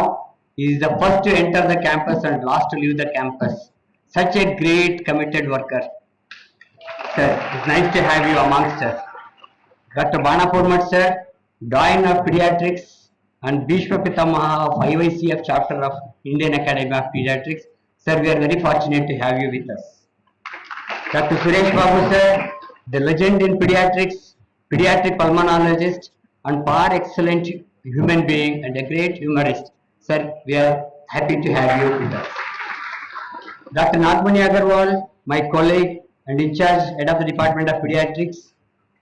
He is the first to enter the campus and last to leave the campus. Such a great committed worker. Sir, it's nice to have you amongst us. Dr. Bana Purmat sir, Doyen of Pediatrics and Bhishma Pitamaha of IYCF chapter of Indian Academy of Pediatrics. Sir, we are very fortunate to have you with us. Dr. Suresh Babu sir, the legend in pediatrics, pediatric pulmonologist and par human being and a great humorist. Sir, we are happy to have you with us. Dr. Nagmani Agarwal, my colleague and in charge head of the Department of Pediatrics,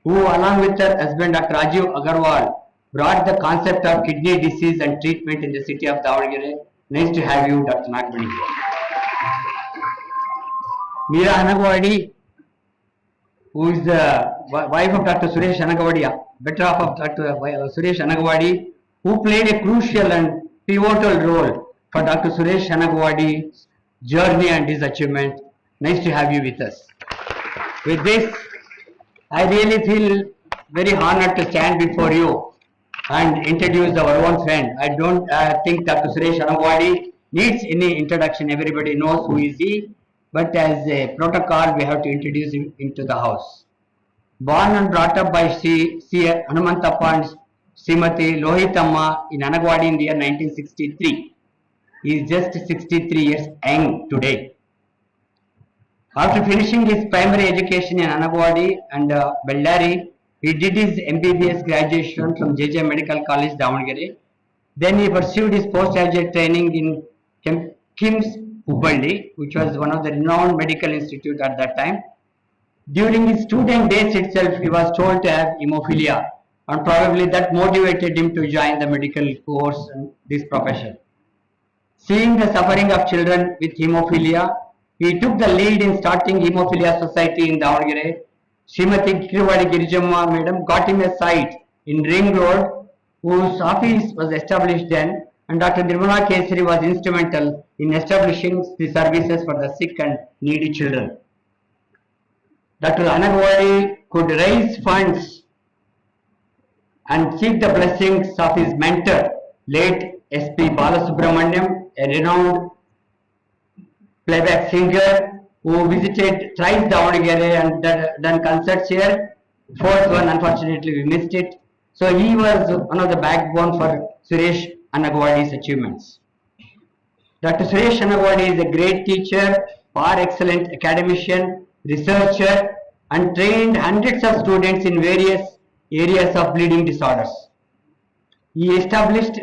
who along with her husband Dr. Rajiv Agarwal brought the concept of kidney disease and treatment in the city of Davangere. Nice to have you, Dr. Nagmani. Meera Hanagwadi, who is the wife of Dr. Suresh Anagwadi, better half of Dr. Suresh Anagwadi, who played a crucial and pivotal role for Dr. Suresh Anagwadi's journey and his achievement. Nice to have you with us. With this, I really feel very honored to stand before you and introduce our own friend. I don't think Dr. Suresh Anagwadi needs any introduction. Everybody knows who is he. But as a protocol, we have to introduce him into the house. Born and brought up by C. Hanumantappa and Srimati Lohitamma in Anagwadi in the year 1963. He is just 63 years young today. After finishing his primary education in Anagwadi and Bellary, he did his MBBS graduation from JJ Medical College, Davangere. Then he pursued his postgraduate training in KIMS Hubballi, which was one of the renowned medical institute at that time. During his student days itself, he was told to have hemophilia, and probably that motivated him to join the medical course and this profession. Seeing the suffering of children with hemophilia, he took the lead in starting Hemophilia Society in Davangere. Srimati Kiruvadi Girijamma Madam got him a site in Ring Road, whose office was established then, and Dr. Nirmala Kesari was instrumental in establishing the services for the sick and needy children. Dr. Anagwadi could raise funds and seek the blessings of his mentor, late S.P. Balasubramaniam, a renowned playback singer who visited thrice Davangere and done concerts here. Fourth one, unfortunately, we missed it. So he was one of the backbone for Suresh Anagwadi's achievements. Dr. Suresh Anagwadi is a great teacher, par excellent academician, researcher, and trained hundreds of students in various areas of bleeding disorders. He established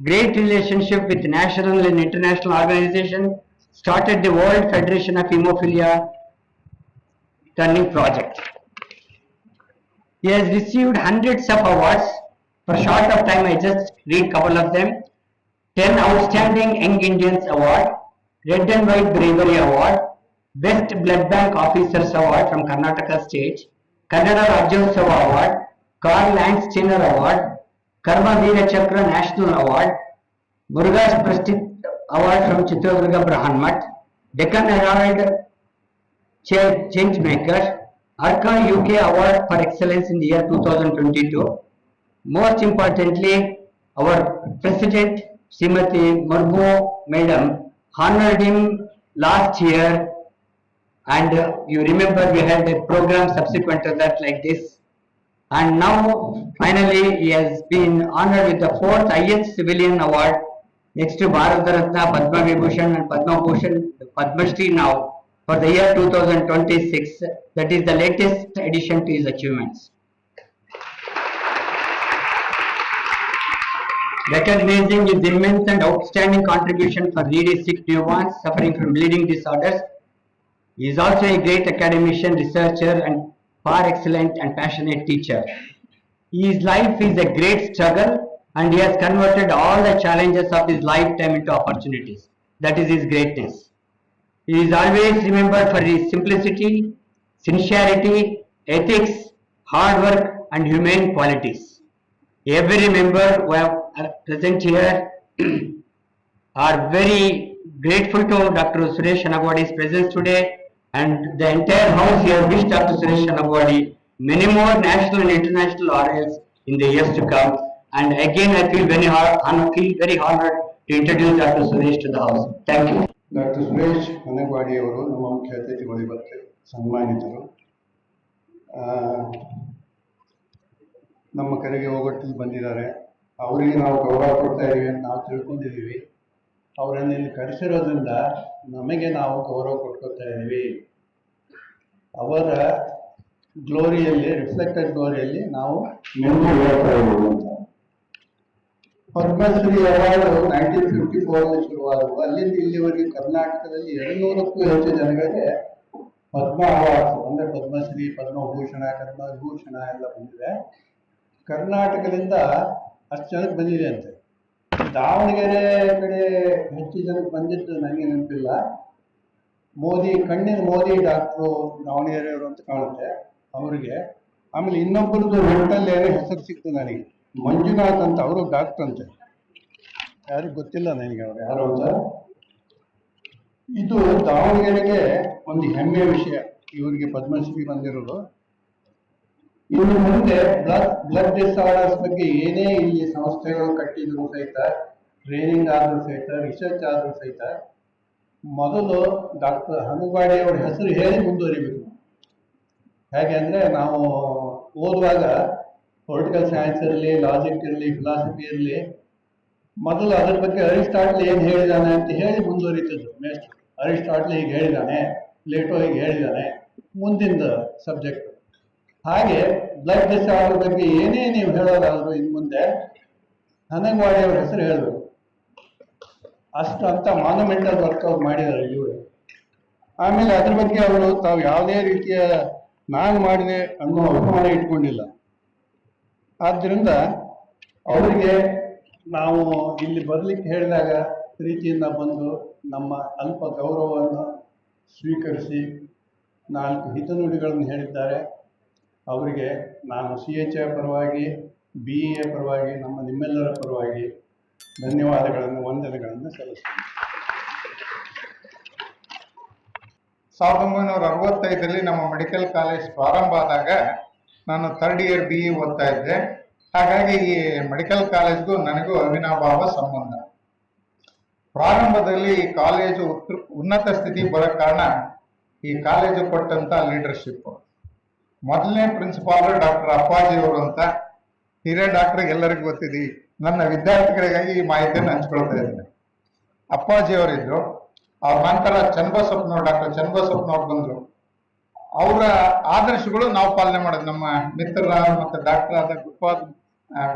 great relationship with national and international organizations, started the World Federation of Hemophilia Turning Project. He has received hundreds of awards. For short of time, I just read couple of them. 10 Outstanding Young Indians Award, Red and White Bravery Award, Best Blood Bank Officers Award from Karnataka State, Kannada Rajyotsava Award, Karl Landsteiner Award, Karma Veera Chakra National Award, Muruga's Prestige Award from Chitradurga Brahmanmat, Deccan Herald Change Maker, Arca UK Award for Excellence in the year 2022. Most importantly, our President Srimati Murmu Madam honored him last year, and you remember we had a program subsequent to that like this. And now finally he has been honored with the 4th highest civilian award next to Bharat Ratna, Padma Vibhushan and Padma Bhushan, Padma Shri now for the year 2026. That is the latest addition to his achievements. Recognizing his immense and outstanding contribution for needy sick newborns suffering from bleeding disorders, he is also a great academician, researcher, and far excellent and passionate teacher. His life is a great struggle, and he has converted all the challenges of his lifetime into opportunities. That is his greatness. He is always remembered for his simplicity, sincerity, ethics, hard work, and humane qualities. Every member who are present here are very grateful to Dr. Suresh Anagwadi's presence today, and the entire house here wish Dr. Suresh Anagwadi many more national and international laurels in the years to come. And again, I feel very honored to introduce Dr. Suresh to the house. Thank you. Doctor Suresh Anagawadi ಅವರು ನಮ್ಮ ಮುಖ್ಯ ಅತಿಥಿಗಳು ಇವತ್ತು ಸನ್ಮಾನಿತರು. ನಮ್ಮ ಕರೆಗೆ ಹೋಗೊಟ್ಟಿಗೆ ಬಂದಿದ್ದಾರೆ. ಅವರಿಗೆ ನಾವು ಗೌರವ ಕೊಡ್ತಾ ಇದ್ದೀವಿ ಅಂತ ನಾವು ತಿಳ್ಕೊಂಡಿದ್ದೀವಿ. ಅವರನ್ನು ಇಲ್ಲಿ ಕರೆಸಿರೋದ್ರಿಂದ ನಮಗೆ ನಾವು ಗೌರವ ಕೊಟ್ಕೊತಾ ಇದ್ದೀವಿ. ಅವರ ಗ್ಲೋರಿಯಲ್ಲಿ, ರಿಫ್ಲೆಕ್ಟೆಡ್ ಗ್ಲೋರಿಯಲ್ಲಿ ನಾವು ಮೆಂದು ಹೇಳ್ತಾ ಇದ್ದೀವಿ ಅಂತ. ಪದ್ಮಶ್ರೀ ಅವಾರ್ಡ್ 1954 ಶುರುವಾದವು. ಅಲ್ಲಿಂದ ಇಲ್ಲಿವರೆಗೆ ಕರ್ನಾಟಕದಲ್ಲಿ 200ಕ್ಕೂ ಹೆಚ್ಚು ಜನಗಳಿಗೆ ಪದ್ಮ ಅವಾರ್ಡ್ಸ್ ಅಂದ್ರೆ ಪದ್ಮಶ್ರೀ, ಪದ್ಮಭೂಷಣ, ಪದ್ಮವಿಭೂಷಣ ಎಲ್ಲ ಬಂದಿದೆ. ಕರ್ನಾಟಕದಿಂದ ಅಷ್ಟು ಜನಕ್ಕೆ ಬಂದಿದೆ ಅಂತೆ. ದಾವಣಗೆರೆ ಕಡೆ ಹೆಚ್ಚು ಜನಕ್ಕೆ ಬಂದಿದ್ದು ನನಗೆ ನೆನಪಿಲ್ಲ. ಕಣ್ಣಿನ ಮೋದಿ ಡಾಕ್ಟ್ರು ದಾವಣಗೆರೆಯವರು ಅಂತ ಕಾಣುತ್ತೆ ಅವರಿಗೆ. ಆಮೇಲೆ ಇನ್ನೊಬ್ಬರದ್ದು ಮೆಂಟಲ್ ಏನೋ ಹೆಸರು ಸಿಕ್ತು ನನಗೆ, ಮಂಜುನಾಥ್ ಅಂತ, ಅವರು ಡಾಕ್ಟರ್ ಅಂತೆ. ಯಾರಿಗೂ ಗೊತ್ತಿಲ್ಲ ನನಗೆ ಅವ್ರು ಯಾರು ಅಂತ. ಇದು ದಾವಣಗೆರೆಗೆ ಒಂದು ಹೆಮ್ಮೆಯ ವಿಷಯ, ಇವರಿಗೆ ಪದ್ಮಶ್ರೀ ಬಂದಿರೋದು. ಇನ್ನು ಮುಂದೆ ಬ್ಲಡ್ ಡಿಸಾರ್ಡರ್ಸ್ ಬಗ್ಗೆ ಏನೇ ಇಲ್ಲಿ ಸಂಸ್ಥೆಗಳು ಕಟ್ಟಿದ್ರು ಸಹಿತ, ಟ್ರೈನಿಂಗ್ ಆದ್ರೂ ಸಹಿತ, ರಿಸರ್ಚ್ ಆದ್ರೂ ಸಹಿತ, ಮೊದಲು ಡಾಕ್ಟರ್ ಹನುಗಾಡಿ ಅವರ ಹೆಸರು ಹೇಳಿ ಮುಂದುವರಿಬೇಕು. ಹೇಗೆ ಅಂದ್ರೆ, ನಾವು ಓದುವಾಗ ಪೊಲಿಟಿಕಲ್ ಸೈನ್ಸ್ ಇರಲಿ, ಲಾಜಿಕ್ ಇರಲಿ, ಫಿಲಾಸಫಿ ಇರಲಿ, ಮೊದಲು ಅದ್ರ ಬಗ್ಗೆ ಅರಿಸ್ಟಾಟ್ಲ್ ಏನ್ ಹೇಳಿದಾನೆ ಅಂತ ಹೇಳಿ ಮುಂದುವರಿತಿದ್ರು ಮೇಷ್ಟ್ರು. ಅರಿಸ್ಟಾಟ್ಲ್ ಹೀಗೆ ಹೇಳಿದಾನೆ, ಪ್ಲೇಟೋ ಹೀಗೆ ಹೇಳಿದಾನೆ, ಮುಂದಿನ ಸಬ್ಜೆಕ್ಟ್. ಹಾಗೆ ಬ್ಲಡ್ ಡಿಸಾರ್ಡರ್ ಬಗ್ಗೆ ಏನೇ ನೀವು ಹೇಳೋದಾದ್ರು ಇನ್ನು ಮುಂದೆ ಹನಗವಾಡಿ ಅವ್ರ ಹೆಸರು ಹೇಳಬೇಕು. ಅಷ್ಟು ಅಂತ ಮಾನ್ಯುಮೆಂಟಲ್ ವರ್ಕ್ ಅವ್ರು ಮಾಡಿದ್ದಾರೆ ಇವರು. ಆಮೇಲೆ ಅದ್ರ ಬಗ್ಗೆ ಅವರು ತಾವು ಯಾವುದೇ ರೀತಿಯ ನಾನು ಮಾಡಿದೆ ಅನ್ನೋ ಅಭಿಮಾನ ಇಟ್ಕೊಂಡಿಲ್ಲ. ಆದ್ದರಿಂದ ಅವರಿಗೆ ನಾವು ಇಲ್ಲಿ ಬರ್ಲಿಕ್ಕೆ ಹೇಳಿದಾಗ ಪ್ರೀತಿಯಿಂದ ಬಂದು ನಮ್ಮ ಅಲ್ಪ ಗೌರವವನ್ನು ಸ್ವೀಕರಿಸಿ 4 ಹಿತನುಡಿಗಳನ್ನು ಹೇಳಿದ್ದಾರೆ. ಅವರಿಗೆ ನಾನು CHI ಪರವಾಗಿ, BEA ಪರವಾಗಿ, ನಿಮ್ಮೆಲ್ಲರ ಪರವಾಗಿ ಧನ್ಯವಾದಗಳನ್ನು, ವಂದನೆಗಳನ್ನು ಸಲ್ಲಿಸ್ತೀನಿ. 1965 ನಮ್ಮ ಮೆಡಿಕಲ್ ಕಾಲೇಜ್ ಪ್ರಾರಂಭ ಆದಾಗ ನಾನು 3rd ಇಯರ್ BE ಓದ್ತಾ ಇದ್ದೆ. ಹಾಗಾಗಿ ಈ ಮೆಡಿಕಲ್ ಕಾಲೇಜ್ಗೂ ನನಗೂ ಅವಿನಾಭಾವ ಸಂಬಂಧ. ಪ್ರಾರಂಭದಲ್ಲಿ ಈ ಕಾಲೇಜು ಉನ್ನತ ಸ್ಥಿತಿ ಬರೋ ಕಾರಣ ಈ ಕಾಲೇಜು ಕೊಟ್ಟಂತ ಲೀಡರ್ಶಿಪ್. ಮೊದಲನೇ ಪ್ರಿನ್ಸಿಪಾಲ್ ಡಾಕ್ಟರ್ ಅಪ್ಪಾಜಿ ಅವರು ಅಂತ, ಹಿರಿಯ ಡಾಕ್ಟರ್ ಎಲ್ಲರಿಗೂ ಗೊತ್ತಿದೆ. ನನ್ನ ವಿದ್ಯಾರ್ಥಿಗಳಿಗಾಗಿ ಈ ಮಾಹಿತಿಯನ್ನು ಹಂಚ್ಕೊಳ್ತಾ ಇದ್ದೇನೆ. ಅಪ್ಪಾಜಿ ಅವರಿದ್ರು. ಅವ್ರ ನಂತರ ಡಾಕ್ಟರ್ ಚನ್ನಬಸಪ್ಪನವ್ರು ಬಂದ್ರು. ಅವರ ಆದರ್ಶಗಳು ನಾವು ಪಾಲನೆ ಮಾಡೋದು. ನಮ್ಮ ಮಿತ್ರರಾದ ಮತ್ತೆ ಡಾಕ್ಟರ್ ಆದ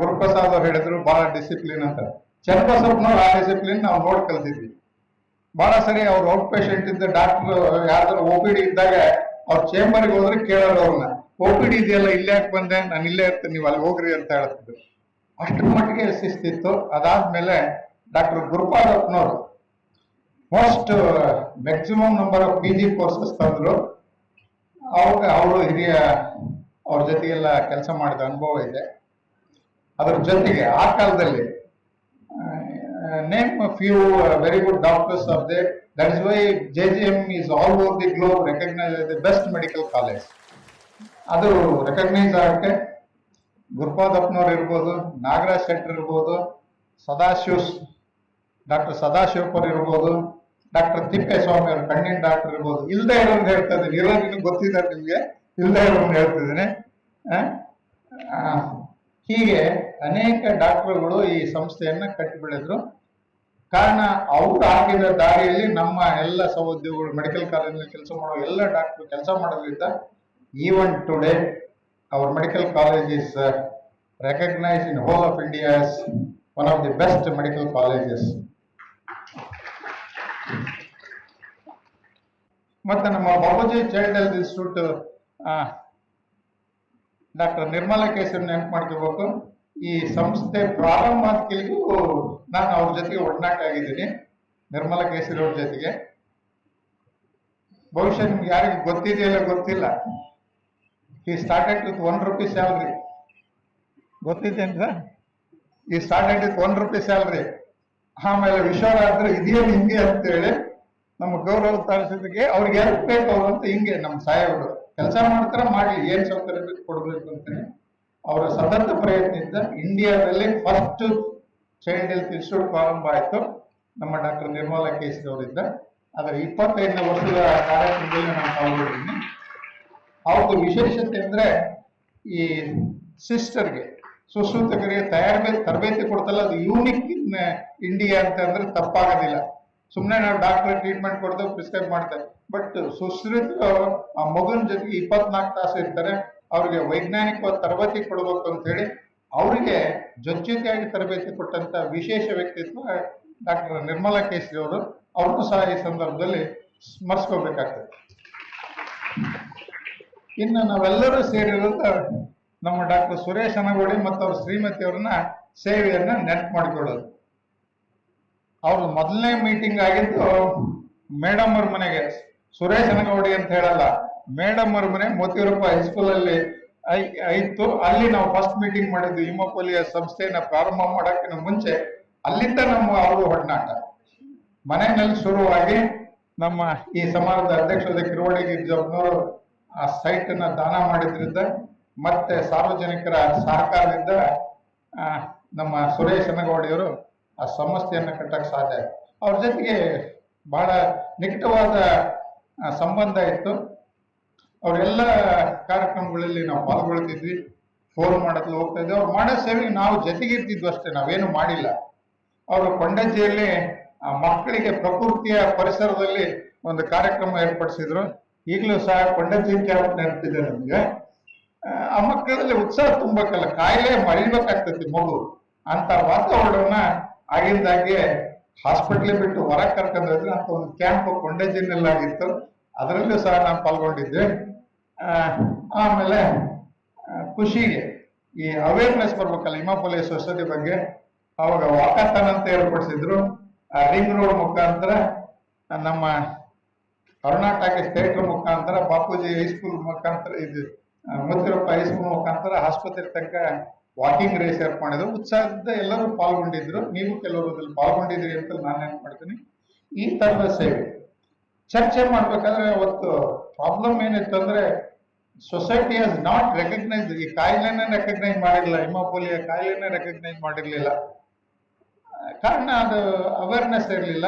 ಗುರುಪ್ರಸಾದ್ ಅವ್ರು ಹೇಳಿದ್ರು ಬಹಳ ಡಿಸಿಪ್ಲಿನ್ ಅಂತ. ಚನ್ನಬಸಪ್ಪನವ್ರು ಆ ಡಿಸಿಪ್ಲಿನ್ ನಾವು ನೋಡಿ ಕಲ್ತಿದ್ವಿ. ಬಹಳ ಸರಿ ಅವ್ರು ಔಟ್ ಪೇಷಂಟ್ ಇದ್ದ ಡಾಕ್ಟರ್ ಯಾರಾದ್ರೂ OPD ಇದ್ದಾಗ ಅವ್ರ ಚೇಂಬರ್ಗೆ ಹೋದ್ರೆ ಕೇಳೋರು ಅವ್ರನ್ನ, OPD ಇದೆಯಲ್ಲ, ಇಲ್ಲೇ ಯಾಕೆ ಬಂದೆ, ನಾನು ಇಲ್ಲೇ ಇರ್ತೇನೆ, ನೀವು ಅಲ್ಲಿ ಹೋಗ್ರಿ ಅಂತ ಹೇಳ್ತಿದ್ರು. ಅಷ್ಟರ ಮಟ್ಟಿಗೆ ಶಿಸ್ತಿತ್ತು. ಅದಾದ್ಮೇಲೆ ಡಾಕ್ಟರ್ ಗುರುಪಾದಪ್ಪನವರು most maximum number of PG courses ತಂದ್ರು. ಅವರು ಹಿರಿಯ, ಅವ್ರ ಜೊತೆಗೆಲ್ಲ ಕೆಲಸ ಮಾಡಿದ ಅನುಭವ ಇದೆ. ಅದರ ಜೊತೆಗೆ ಆ ಕಾಲದಲ್ಲಿ name few very good doctors of they. That is why JGM is all over the globe recognized as the best medical college. ಅದು ರೆಕಗ್ನೈಸ್ ಆಗಕ್ಕೆ ಗುರುಪಾದಪ್ಪನವ್ರು ಇರ್ಬೋದು, ನಾಗರಾಜ್ ಶೆಟ್ಟರ್ ಇರ್ಬೋದು, ಡಾಕ್ಟರ್ ಸದಾಶಿವಪ್ಪರ್ ಇರ್ಬೋದು, ಡಾಕ್ಟರ್ ತಿಪ್ಪೇಸ್ವಾಮಿ ಅವರು ಕಣ್ಣಿನ ಡಾಕ್ಟರ್ ಇರ್ಬೋದು. ಇಲ್ಲದೆ ಇರೋದು ಹೇಳ್ತಾ ಇದ್ದೀನಿ, ಇರೋದನ್ನು ಗೊತ್ತಿದ್ದಾರೆ ನಿಮ್ಗೆ, ಇಲ್ಲದೆ ಇರೋದನ್ನು ಹೇಳ್ತಿದ್ದೀನಿ. ಹೀಗೆ ಅನೇಕ ಡಾಕ್ಟರ್ಗಳು ಈ ಸಂಸ್ಥೆಯನ್ನ ಕಟ್ಟಿ ಬೆಳೆದ್ರು. ಕಾರಣ ಅವ್ರು ಹಾಕಿದ ದಾರಿಯಲ್ಲಿ ನಮ್ಮ ಎಲ್ಲ ಸಹೋದ್ಯೋಗಿಗಳು, ಮೆಡಿಕಲ್ ಕಾಲೇಜಲ್ಲಿ ಕೆಲಸ ಮಾಡೋ ಎಲ್ಲ ಡಾಕ್ಟರ್ ಕೆಲಸ ಮಾಡೋದ್ರಿಂದ even today our medical college is recognised in whole of India as one of the best medical colleges. ಮತ್ತೆ ನಮ್ಮ Babuji child health institute doctor Nirmala Kesari ನೆನಪು ಮಾಡ್ಕೋಬೇಕು. ಈ ಸಂಸ್ಥೆ ಪ್ರಾರಂಭ ಆದ ಕೆಳಗೂ ನಾನು ಅವ್ರ ಜೊತೆಗೆ ಒಡನಾಟ ಆಗಿದ್ದೀನಿ, ನಿರ್ಮಲಾ ಕೇಸರಿ ಅವ್ರ ಜೊತೆಗೆ. ಬಹುಶಃ ನಿಮ್ಗೆ ಯಾರಿಗೆ ಗೊತ್ತಿದೆಯಲ್ಲ ಗೊತ್ತಿಲ್ಲ, ಈ ಸ್ಟಾರ್ಟೆಡ್ ವಿತ್ ₹1 ಸ್ಯಾಲ್ರಿ. ಗೊತ್ತಿದೆ ಅಂತ, ಈ ಸ್ಟಾರ್ಟೆಡ್ ವಿತ್ ₹1 ಸ್ಯಾಲ್ರಿ. ಆಮೇಲೆ ವಿಶ್ವರಾದ್ರು ಇದೇನು ಹಿಂಗೆ ಅಂತೇಳಿ ನಮ್ಮ ಗೌರವ ತರಿಸಿದಕ್ಕೆ ಅವ್ರಿಗೆ ಹೆಲ್ಪ್ ಬೇಕು ಅವರು ಅಂತ, ಹಿಂಗೆ ನಮ್ಮ ಸಾಹೇಬರು ಕೆಲಸ ಮಾಡ್ತಾರ, ಮಾಡ್ಲಿ, ಏನ್ ಸೌಕರ್ಯ ಬೇಕು ಕೊಡ್ಬೇಕು ಅಂತೇಳಿ ಅವರ ಸತತ ಪ್ರಯತ್ನದಿಂದ ಇಂಡಿಯಾದಲ್ಲಿ ಫಸ್ಟ್ ಚೈಲ್ಡ್ ಹೆಲ್ತ್ ಇನ್ಸ್ಟಿಟ್ಯೂಟ್ ಪ್ರಾರಂಭ ಆಯ್ತು ನಮ್ಮ ಡಾಕ್ಟರ್ ನಿರ್ಮಲಾ ಕೇಸರಿ ಅವರಿಂದ. ಅದರ 25ನೇ ವರ್ಷದ ಕಾರ್ಯಕ್ರಮದಲ್ಲಿ ನಾನು ಪಾಲ್ಗೊಂಡಿದ್ದೀನಿ. ಅವ್ರದ್ದು ವಿಶೇಷತೆ ಅಂದ್ರೆ ಈ ಸಿಸ್ಟರ್ಗೆ, ಸುಶ್ರುತಕರಿಗೆ ತರಬೇತಿ ಕೊಡ್ತಲ್ಲ, ಅದು ಯೂನಿಕ್ ಇನ್ ಇಂಡಿಯಾ ಅಂತ ಅಂದ್ರೆ ತಪ್ಪಾಗೋದಿಲ್ಲ. ಸುಮ್ಮನೆ ನಾವು ಡಾಕ್ಟರ್ ಟ್ರೀಟ್ಮೆಂಟ್ ಕೊಡ್ತೇವೆ, ಪ್ರಿಸ್ಕ್ರೈಬ್ ಮಾಡ್ತೇವೆ. ಬಟ್ ಸುಶ್ರುತರು ಆ ಮಗುನ ಜೊತೆಗೆ 24 ತಾಸು ಇರ್ತಾರೆ. ಅವ್ರಿಗೆ ವೈಜ್ಞಾನಿಕವಾದ ತರಬೇತಿ ಕೊಡಬೇಕು ಅಂತ ಹೇಳಿ ಅವರಿಗೆ ಜೊತೆಯಾಗಿ ತರಬೇತಿ ಕೊಟ್ಟಂತ ವಿಶೇಷ ವ್ಯಕ್ತಿತ್ವ ಡಾಕ್ಟರ್ ನಿರ್ಮಲಾ ಕೇಸರಿ ಅವರು. ಅವ್ರನ್ನೂ ಸಹ ಈ ಸಂದರ್ಭದಲ್ಲಿ ಸ್ಮರಿಸ್ಕೋಬೇಕಾಗ್ತದೆ. ಇನ್ನು ನಾವೆಲ್ಲರೂ ಸೇರಿರೋದು ನಮ್ಮ ಡಾಕ್ಟರ್ ಸುರೇಶ್ ಹನಗೋಡಿ ಮತ್ತು ಅವ್ರ ಶ್ರೀಮತಿ ಅವ್ರನ್ನ ಸೇವೆಯನ್ನ ನೆನಪು ಮಾಡಿಕೊಳ್ಳೋದು. ಅವ್ರ ಮೊದಲನೇ ಮೀಟಿಂಗ್ ಆಗಿದ್ದು ಮೇಡಮ್ ಅವ್ರ ಮನೆಗೆ. ಸುರೇಶ್ ಹನಗೋಡಿ ಅಂತ ಹೇಳಲ್ಲ, ಮೇಡಮ್ ಅವ್ರ ಮನೆ ಮೋತಿಯೂರಪ್ಪ ಹೈಸ್ಕೂಲ್ ಅಲ್ಲಿ ಇತ್ತು. ಅಲ್ಲಿ ನಾವು ಫಸ್ಟ್ ಮೀಟಿಂಗ್ ಮಾಡಿದ್ವಿ ಹಿಮೋಪೋಲಿಯಾ ಸಂಸ್ಥೆಯನ್ನ ಪ್ರಾರಂಭ ಮಾಡೋಕ್ಕಿಂತ ಮುಂಚೆ. ಅಲ್ಲಿಂದ ನಮ್ಮ ಅವರು ಒಡನಾಟ ಮನೆಯಲ್ಲಿ ಶುರುವಾಗಿ ನಮ್ಮ ಈ ಸಮಾಜದ ಅಧ್ಯಕ್ಷರಾದ ಕಿರುವಡಿ ಗಿರಿಜಪ್ಪನವರು ಆ ಸೈಟ್ ಅನ್ನ ದಾನ ಮಾಡಿದ್ರಿಂದ ಮತ್ತೆ ಸಾರ್ವಜನಿಕರ ಸಹಕಾರದಿಂದ ನಮ್ಮ ಸುರೇಶ್ ಹನಗೌಡಿಯವರು ಆ ಸಂಸ್ಥೆಯನ್ನು ಕಟ್ಟಕ್ಕೆ ಸಾಧ್ಯ ಆಯ್ತು. ಅವ್ರ ಜೊತೆಗೆ ಬಹಳ ನಿಕಟವಾದ ಸಂಬಂಧ ಇತ್ತು. ಅವರೆಲ್ಲ ಕಾರ್ಯಕ್ರಮಗಳಲ್ಲಿ ನಾವು ಪಾಲ್ಗೊಳ್ತಿದ್ವಿ, ಫೋನ್ ಮಾಡೋದ್ಲು ಹೋಗ್ತಾ ಇದ್ವಿ. ಅವ್ರು ಮಾಡೋ ಸೇವೆಗೆ ನಾವು ಜೊತೆಗಿರ್ತಿದ್ವಿ ಅಷ್ಟೇ, ನಾವೇನು ಮಾಡಿಲ್ಲ. ಅವರು ಕೊಂಡಜ್ಜಿಯಲ್ಲಿ ಮಕ್ಕಳಿಗೆ ಪ್ರಕೃತಿಯ ಪರಿಸರದಲ್ಲಿ ಒಂದು ಕಾರ್ಯಕ್ರಮ ಏರ್ಪಡಿಸಿದ್ರು. ಈಗಲೂ ಸಹ ಕೊಂಡಜ್ಜಿ ಕ್ಯಾಂಪ್ ನೆನಪಿದೆ ನಮ್ಗೆ. ಆ ಮಕ್ಕಳಲ್ಲಿ ಉತ್ಸಾಹ ತುಂಬಕ್ಕಲ್ಲ, ಕಾಯಿಲೆ ಮರಿಬೇಕಾಗ್ತೈತಿ ಮಗು ಅಂತ ವಾತಾವರಣವನ್ನ ಆಗಿಂದಾಗೆ ಹಾಸ್ಪಿಟ್ಲ್ ಬಿಟ್ಟು ಹೊರಗೆ ಕರ್ಕೊಂಡ್ರೆ ಅಂತ ಒಂದು ಕ್ಯಾಂಪ್ ಕೊಂಡಜ್ಜಿನಲ್ಲಾಗಿತ್ತು. ಅದರಲ್ಲೂ ಸಹ ನಾನು ಪಾಲ್ಗೊಂಡಿದ್ದೆ. ಆಮೇಲೆ ಖುಷಿಗೆ ಈ ಅವೇರ್ನೆಸ್ ಬರ್ಬೇಕಲ್ಲ ಹಿಮೋಪೋಲಿಯಾ ಸೊಸೈಟಿ ಬಗ್ಗೆ, ಅವಾಗ ವಾಕಾಥಾನ್ ಅಂತ ಏರ್ಪಡಿಸಿದ್ರು. ರಿಂಗ್ ರೋಡ್ ಮುಖಾಂತರ ನಮ್ಮ ಕರ್ನಾಟಕ ಸ್ಟೇಟ್ ಮುಖಾಂತರ ಬಾಪೂಜಿ ಹೈಸ್ಕೂಲ್ ಮುಖಾಂತರ ಇದು ಮೋತಿಯೂರಪ್ಪ ಹೈಸ್ಕೂಲ್ ಮುಖಾಂತರ ಆಸ್ಪತ್ರೆ ತನಕ ವಾಕಿಂಗ್ ರೇಸ್ ಏರ್ಪಾಡು ಮಾಡಿದ್ರು. ಉತ್ಸಾಹದಿಂದ ಎಲ್ಲರೂ ಪಾಲ್ಗೊಂಡಿದ್ರು. ನೀವು ಕೆಲವರು ಅದ್ರಲ್ಲಿ ಪಾಲ್ಗೊಂಡಿದ್ರಿ ಅಂತ ನಾನು ನೆನಪು ಮಾಡ್ತೀನಿ. ಈ ತರದ ಸೇವೆ ಚರ್ಚೆ ಮಾಡ್ಬೇಕಾದ್ರೆ ಅವತ್ತು ಪ್ರಾಬ್ಲಮ್ ಏನಿತ್ತು ಅಂದ್ರೆ ಸೊಸೈಟಿ ಹ್ಯಾಸ್ ನಾಟ್ ರೆಕಗ್ನೈಸ್, ಈ ಕಾಯಿಲೆನೇ ರೆಕಗ್ನೈಸ್ ಮಾಡಿರಲಿಲ್ಲ, ಹಿಮೋಪೋಲಿಯಾ ಕಾಯಿಲೆನೇ ರೆಕಗ್ನೈಸ್ ಮಾಡಿರ್ಲಿಲ್ಲ. ಕಾರಣ ಅದು ಅವೇರ್ನೆಸ್ ಇರಲಿಲ್ಲ.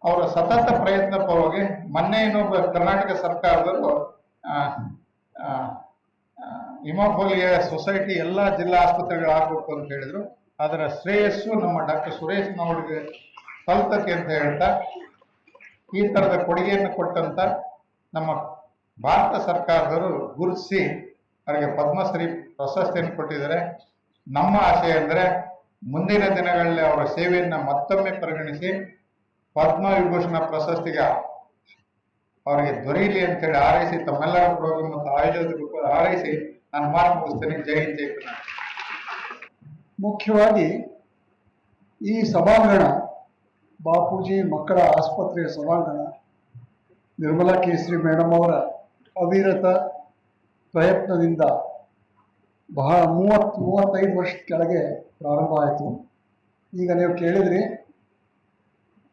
ಅವರ ಸತತ ಪ್ರಯತ್ನ ಪರವಾಗಿ ಮೊನ್ನೆ ಇನ್ನೊಬ್ಬ ಕರ್ನಾಟಕ ಸರ್ಕಾರದವರು ಹಿಮೋಪೋಲಿಯಾ ಸೊಸೈಟಿ ಎಲ್ಲ ಜಿಲ್ಲಾ ಆಸ್ಪತ್ರೆಗಳು ಆಗ್ಬೇಕು ಅಂತ ಹೇಳಿದ್ರು. ಅದರ ಶ್ರೇಯಸ್ಸು ನಮ್ಮ ಡಾಕ್ಟರ್ ಸುರೇಶ್ ನವರಿಗೆ ಸಲ್ತತಿ ಅಂತ ಹೇಳ್ತಾ ಈ ತರದ ಕೊಡುಗೆಯನ್ನು ಕೊಟ್ಟಂತ ನಮ್ಮ ಭಾರತ ಸರ್ಕಾರದವರು ಗುರುತಿಸಿ ಅವರಿಗೆ ಪದ್ಮಶ್ರೀ ಪ್ರಶಸ್ತಿಯನ್ನು ಕೊಟ್ಟಿದ್ದಾರೆ. ನಮ್ಮ ಆಶಯ ಅಂದರೆ ಮುಂದಿನ ದಿನಗಳಲ್ಲಿ ಅವರ ಸೇವೆಯನ್ನ ಮತ್ತೊಮ್ಮೆ ಪರಿಗಣಿಸಿ ಪದ್ಮವಿಭೂಷಣ ಪ್ರಶಸ್ತಿಗೆ ಅವರಿಗೆ ದೊರೆಯಲಿ ಅಂತ ಹೇಳಿ ಹಾರೈಸಿ, ತಮ್ಮೆಲ್ಲರ ಪ್ರೋಗ್ರಾಮ್ ಮತ್ತು ಆಯೋಜಕರು ಹಾರೈಸಿ ನಾನು ಮಾತು ಮುಗಿಸ್ತೇನೆ. ಜೈ ಹಿಂದ್, ಜೈ ಕರ್ನಾಟಕ. ಮುಖ್ಯವಾಗಿ ಈ ಸಭಾಂಗಣ ಬಾಪೂಜಿ ಮಕ್ಕಳ ಆಸ್ಪತ್ರೆಯ ಸಭಾಂಗಣ ನಿರ್ಮಲಾ ಕೇಸರಿ ಮೇಡಮ್ ಅವರ ಅವಿರತ ಪ್ರಯತ್ನದಿಂದ ಬಹಳ 35 ವರ್ಷದ ಕೆಳಗೆ ಪ್ರಾರಂಭ ಆಯಿತು. ಈಗ ನೀವು ಕೇಳಿದ್ರಿ,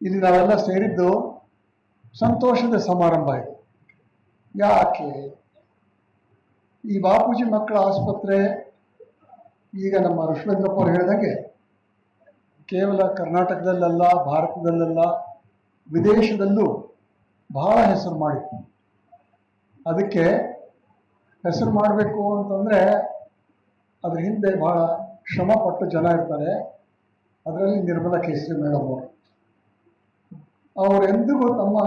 ಇಲ್ಲಿ ನಾವೆಲ್ಲ ಸೇರಿದ್ದು ಸಂತೋಷದ ಸಮಾರಂಭ ಇದು. ಯಾಕೆ? ಈ ಬಾಪೂಜಿ ಮಕ್ಕಳ ಆಸ್ಪತ್ರೆ ಈಗ ನಮ್ಮ ಋಷೇಂದ್ರಪ್ಪ ಅವರು ಹೇಳಿದಂಗೆ ಕೇವಲ ಕರ್ನಾಟಕದಲ್ಲ, ಭಾರತದಲ್ಲ, ವಿದೇಶದಲ್ಲೂ ಬಹಳ ಹೆಸರು ಮಾಡಿತ್ತು. ಅದಕ್ಕೆ ಹೆಸರು ಮಾಡಬೇಕು ಅಂತಂದರೆ ಅದ್ರ ಹಿಂದೆ ಬಹಳ ಶ್ರಮಪಟ್ಟು ಜನ ಇರ್ತಾರೆ. ಅದರಲ್ಲಿ ನಿರ್ಮಲಾ ಕೇಸರಿ ಮೇಡಮ್ ಅವರು ಎಂದಿಗೂ ತಮ್ಮ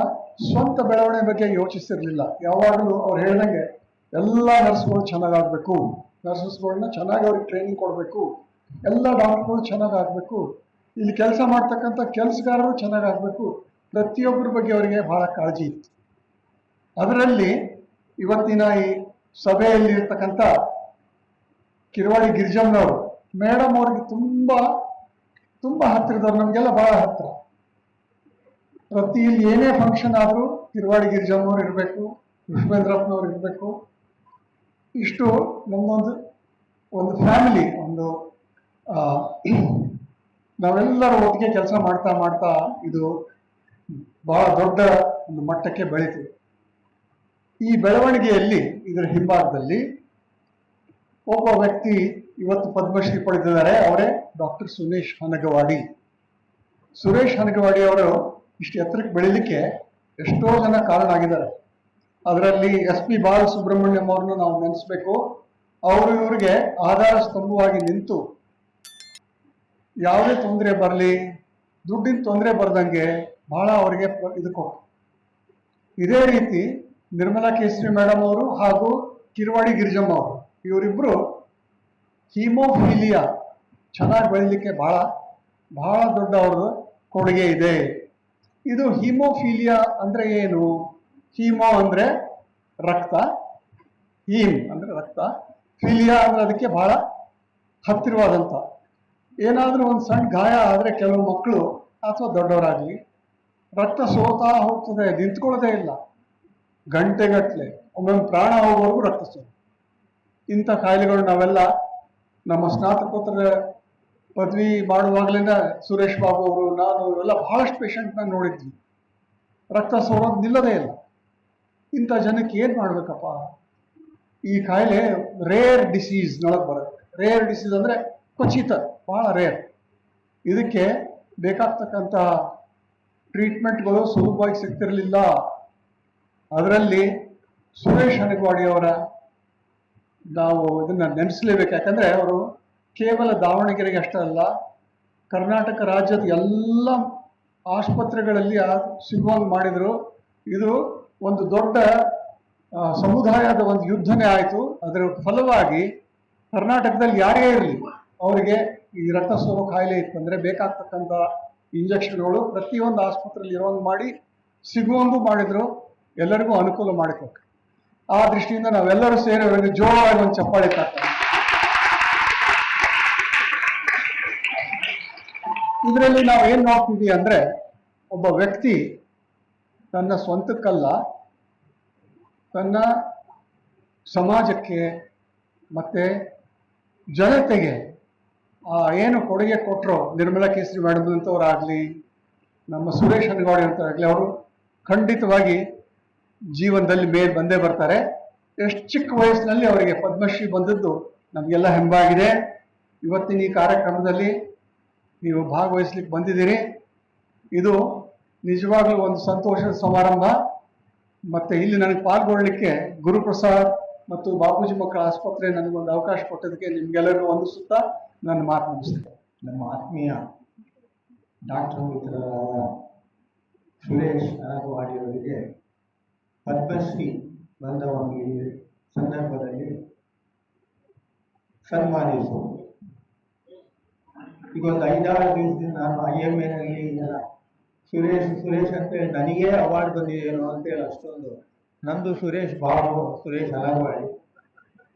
ಸ್ವಂತ ಬೆಳವಣಿಗೆ ಬಗ್ಗೆ ಯೋಚಿಸಿರಲಿಲ್ಲ. ಯಾವಾಗಲೂ ಅವ್ರು ಹೇಳ್ದಂಗೆ ಎಲ್ಲ ನರ್ಸ್ಗಳು ಚೆನ್ನಾಗಾಗಬೇಕು, ನರ್ಸಸ್ಗಳನ್ನ ಚೆನ್ನಾಗಿ ಅವ್ರಿಗೆ ಟ್ರೈನಿಂಗ್ ಕೊಡಬೇಕು, ಎಲ್ಲ ಡಾಕ್ಟರ್ಗಳು ಚೆನ್ನಾಗಾಗಬೇಕು, ಇಲ್ಲಿ ಕೆಲಸ ಮಾಡ್ತಕ್ಕಂಥ ಕೆಲಸಗಾರರು ಚೆನ್ನಾಗಾಗಬೇಕು, ಪ್ರತಿಯೊಬ್ಬರ ಬಗ್ಗೆ ಅವರಿಗೆ ಬಹಳ ಕಾಳಜಿ ಇತ್ತು. ಅದರಲ್ಲಿ ಇವತ್ತಿನ ಈ ಸಭೆಯಲ್ಲಿ ಇರ್ತಕ್ಕಂಥ ಕಿರುವಾಡಿ ಗಿರಿಜಮ್ಮನವರು ಮೇಡಮ್ ಅವ್ರಿಗೆ ತುಂಬ ಹತ್ತಿರದವ್ರು, ನಮಗೆಲ್ಲ ಬಹಳ ಹತ್ತಿರ. ಪ್ರತಿ ಇಲ್ಲಿ ಏನೇ ಫಂಕ್ಷನ್ ಆದರೂ ಕಿರುವಾಡಿ ಗಿರಿಜಮ್ಮನವ್ರು ಇರಬೇಕು, ಋಷೇಂದ್ರಪ್ಪನವ್ರು ಇರಬೇಕು. ಇಷ್ಟು ನಮ್ಮದೊಂದು ಫ್ಯಾಮಿಲಿ, ನಾವೆಲ್ಲರೂ ಒಟ್ಟಿಗೆ ಕೆಲಸ ಮಾಡ್ತಾ ಇದು ಬಹಳ ದೊಡ್ಡ ಒಂದು ಮಟ್ಟಕ್ಕೆ ಬೆಳೀತು. ಈ ಬೆಳವಣಿಗೆಯಲ್ಲಿ ಇದರ ಹಿಂಭಾಗದಲ್ಲಿ ಒಬ್ಬ ವ್ಯಕ್ತಿ ಇವತ್ತು ಪದ್ಮಶ್ರೀ ಪಡೆದಿದ್ದಾರೆ. ಅವರೇ ಡಾಕ್ಟರ್ ಸುರೇಶ್ ಹನಗವಾಡಿ. ಸುರೇಶ್ ಹನಗವಾಡಿ ಅವರು ಇಷ್ಟು ಎತ್ತರಕ್ಕೆ ಬೆಳೀಲಿಕ್ಕೆ ಎಷ್ಟೋ ಜನ ಕಾರಣ ಆಗಿದ್ದಾರೆ. ಅದರಲ್ಲಿ SP ಬಾಲಸುಬ್ರಹ್ಮಣ್ಯಂ ಅವ್ರನ್ನ ನಾವು ನೆನೆಸ್ಬೇಕು. ಅವರು ಇವರಿಗೆ ಆಧಾರ ಸ್ತಂಭವಾಗಿ ನಿಂತು ಯಾವುದೇ ತೊಂದರೆ ಬರಲಿ, ದುಡ್ಡಿನ ತೊಂದರೆ ಬರ್ದಂಗೆ ಬಹಳ ಅವರಿಗೆ ಇದು ಕೊಟ್ಟರು. ಇದೇ ರೀತಿ ನಿರ್ಮಲಾ ಕೇಸರಿ ಮೇಡಮ್ ಅವರು ಹಾಗೂ ಕಿರುವಾಡಿ ಗಿರಿಜಮ್ಮ ಅವರು, ಇವರಿಬ್ಬರು ಹಿಮೋಫೀಲಿಯಾ ಚೆನ್ನಾಗಿ ಬೆಳೀಲಿಕ್ಕೆ ಬಹಳ ಬಹಳ ದೊಡ್ಡ ಅವ್ರದ್ದು ಕೊಡುಗೆ ಇದೆ. ಇದು ಹಿಮೋಫೀಲಿಯಾ ಅಂದ್ರೆ ಏನು? ಹೀಮೋ ಅಂದ್ರೆ ರಕ್ತ, ಹೀಮ್ ಅಂದ್ರೆ ರಕ್ತ, ಫೀಲಿಯಾ ಅಂದ್ರೆ ಅದಕ್ಕೆ ಬಹಳ ಹತ್ತಿರವಾದಂಥ. ಏನಾದರೂ ಒಂದು ಸಣ್ಣ ಗಾಯ ಆದರೆ ಕೆಲವು ಮಕ್ಕಳು ಅಥವಾ ದೊಡ್ಡವರಾಗಲಿ ರಕ್ತ ಸೋರ್ತಾ ಹೋಗ್ತದೆ, ನಿಂತ್ಕೊಳ್ಳೋದೇ ಇಲ್ಲ, ಗಂಟೆಗಟ್ಟಲೆ, ಒಮ್ಮೊಮ್ಮೆ ಪ್ರಾಣ ಹೋಗೋವರೆಗೂ ರಕ್ತ ಸೋರು. ಇಂಥ ಕಾಯಿಲೆಗಳು ನಾವೆಲ್ಲ ನಮ್ಮ ಸ್ನಾತಕೋತ್ತರ ಪದವಿ ಮಾಡುವಾಗಲಿಂದ ಸುರೇಶ್ ಬಾಬು ಅವರು, ನಾನು ಇವೆಲ್ಲ ಬಹಳಷ್ಟು ಪೇಷಂಟ್ನ ನೋಡಿದ್ವಿ. ರಕ್ತ ಸೋರೋದು ನಿಲ್ಲದೇ ಇಲ್ಲ. ಇಂಥ ಜನಕ್ಕೆ ಏನು ಮಾಡಬೇಕಪ್ಪ? ಈ ಕಾಯಿಲೆ ರೇರ್ ಡಿಸೀಸ್ನೊಳಗೆ ಬರುತ್ತೆ. ರೇರ್ ಡಿಸೀಸ್ ಅಂದರೆ ಖಚಿತ, ಬಹಳ ರೇರ್. ಇದಕ್ಕೆ ಬೇಕಾಗ್ತಕ್ಕಂಥ ಟ್ರೀಟ್ಮೆಂಟ್ಗಳು ಸುಲಭವಾಗಿ ಸಿಗ್ತಿರಲಿಲ್ಲ. ಅದರಲ್ಲಿ ಸುರೇಶ್ ಹನಗವಾಡಿ ಅವರ ನಾವು ಇದನ್ನು ನೆನೆಸಲೇಬೇಕು. ಯಾಕಂದರೆ ಅವರು ಕೇವಲ ದಾವಣಗೆರೆಗೆ ಅಷ್ಟೇ ಅಲ್ಲ, ಕರ್ನಾಟಕ ರಾಜ್ಯದ ಎಲ್ಲ ಆಸ್ಪತ್ರೆಗಳಲ್ಲಿ ಸಿಗುವಂಗೆ ಮಾಡಿದರು. ಇದು ಒಂದು ದೊಡ್ಡ ಸಮುದಾಯದ ಒಂದು ಯುದ್ಧನೇ ಆಯಿತು. ಅದರ ಫಲವಾಗಿ ಕರ್ನಾಟಕದಲ್ಲಿ ಯಾರೇ ಇರಲಿ ಅವರಿಗೆ ಈ ರಕ್ತ ಸೋರೋ ಕಾಯಿಲೆ ಇತ್ತಂದರೆ ಬೇಕಾಗ್ತಕ್ಕಂಥ ಇಂಜೆಕ್ಷನ್ಗಳು ಪ್ರತಿಯೊಂದು ಆಸ್ಪತ್ರೆಯಲ್ಲಿ ಇರೋಂಗೆ ಮಾಡಿ ಸಿಗುವಂಗೂ ಮಾಡಿದರು, ಎಲ್ಲರಿಗೂ ಅನುಕೂಲ ಮಾಡಿಕೊಟ್ರು. ಆ ದೃಷ್ಟಿಯಿಂದ ನಾವೆಲ್ಲರೂ ಸೇರಿ ಅವರಿಗೆ ಜೋರಾಗಿ ಒಂದು ಚಪ್ಪಾಳೆ ತರ್ತಾರೆ. ಇದರಲ್ಲಿ ನಾವು ಏನು ನೋಡ್ತೀವಿ ಅಂದರೆ, ಒಬ್ಬ ವ್ಯಕ್ತಿ ತನ್ನ ಸ್ವಂತಕ್ಕಲ್ಲ, ತನ್ನ ಸಮಾಜಕ್ಕೆ ಮತ್ತು ಜನತೆಗೆ ಏನು ಕೊಡುಗೆ ಕೊಟ್ಟರು, ನಿರ್ಮಲಾ ಕೇಸರಿ ಮೇಡಮ್ ಅಂತವರಾಗಲಿ, ನಮ್ಮ ಸುರೇಶ್ ಹನಗವಾಡಿ ಅಂತವರಾಗಲಿ, ಅವರು ಖಂಡಿತವಾಗಿ ಜೀವನದಲ್ಲಿ ಮೇಲೆ ಬಂದೇ ಬರ್ತಾರೆ. ಎಷ್ಟು ಚಿಕ್ಕ ವಯಸ್ಸಿನಲ್ಲಿ ಅವರಿಗೆ ಪದ್ಮಶ್ರೀ ಬಂದದ್ದು ನಮಗೆಲ್ಲ ಹೆಮ್ಮಾಗಿದೆ. ಇವತ್ತಿನ ಈ ಕಾರ್ಯಕ್ರಮದಲ್ಲಿ ನೀವು ಭಾಗವಹಿಸ್ಲಿಕ್ಕೆ ಬಂದಿದ್ದೀರಿ. ಇದು ನಿಜವಾಗ್ಲೂ ಒಂದು ಸಂತೋಷದ ಸಮಾರಂಭ. ಮತ್ತು ಇಲ್ಲಿ ನನಗೆ ಪಾಲ್ಗೊಳ್ಳಲಿಕ್ಕೆ ಗುರುಪ್ರಸಾದ್ ಮತ್ತು ಬಾಪೂಜಿ ಮಕ್ಕಳ ಆಸ್ಪತ್ರೆ ನನಗೊಂದು ಅವಕಾಶ ಕೊಟ್ಟದಕ್ಕೆ ನಿಮ್ಗೆಲ್ಲರಿಗೂ ವಂದಿಸುತ್ತಾ ನನ್ನ ಮಾತು ಮುಗಿಸ್ತೇನೆ. ನಮ್ಮ ಆತ್ಮೀಯ ಡಾಕ್ಟರ್ ಮಿತ್ರರಾದ ಸುರೇಶ್ ಹನಗವಾಡಿ ಅವರಿಗೆ ಪದ್ಮಶ್ರೀ ಬಂದ ಒಂದು ಈ ಸಂದರ್ಭದಲ್ಲಿ ಸನ್ಮಾನಿಸುವುದು. ಈಗ ಒಂದು 5-6 ದಿವಸದಿಂದ ನಾನು IMA-ನಲ್ಲಿ ಸುರೇಶ್ ಅಂತೇಳಿ ನನಗೇ ಅವಾರ್ಡ್ ಬಂದಿದೆಯೇನೋ ಅಂತೇಳಿ ಅಷ್ಟೊಂದು, ನಂದು ಸುರೇಶ್ ಬಾಬು, ಸುರೇಶ್ ಹನಗವಾಡಿ,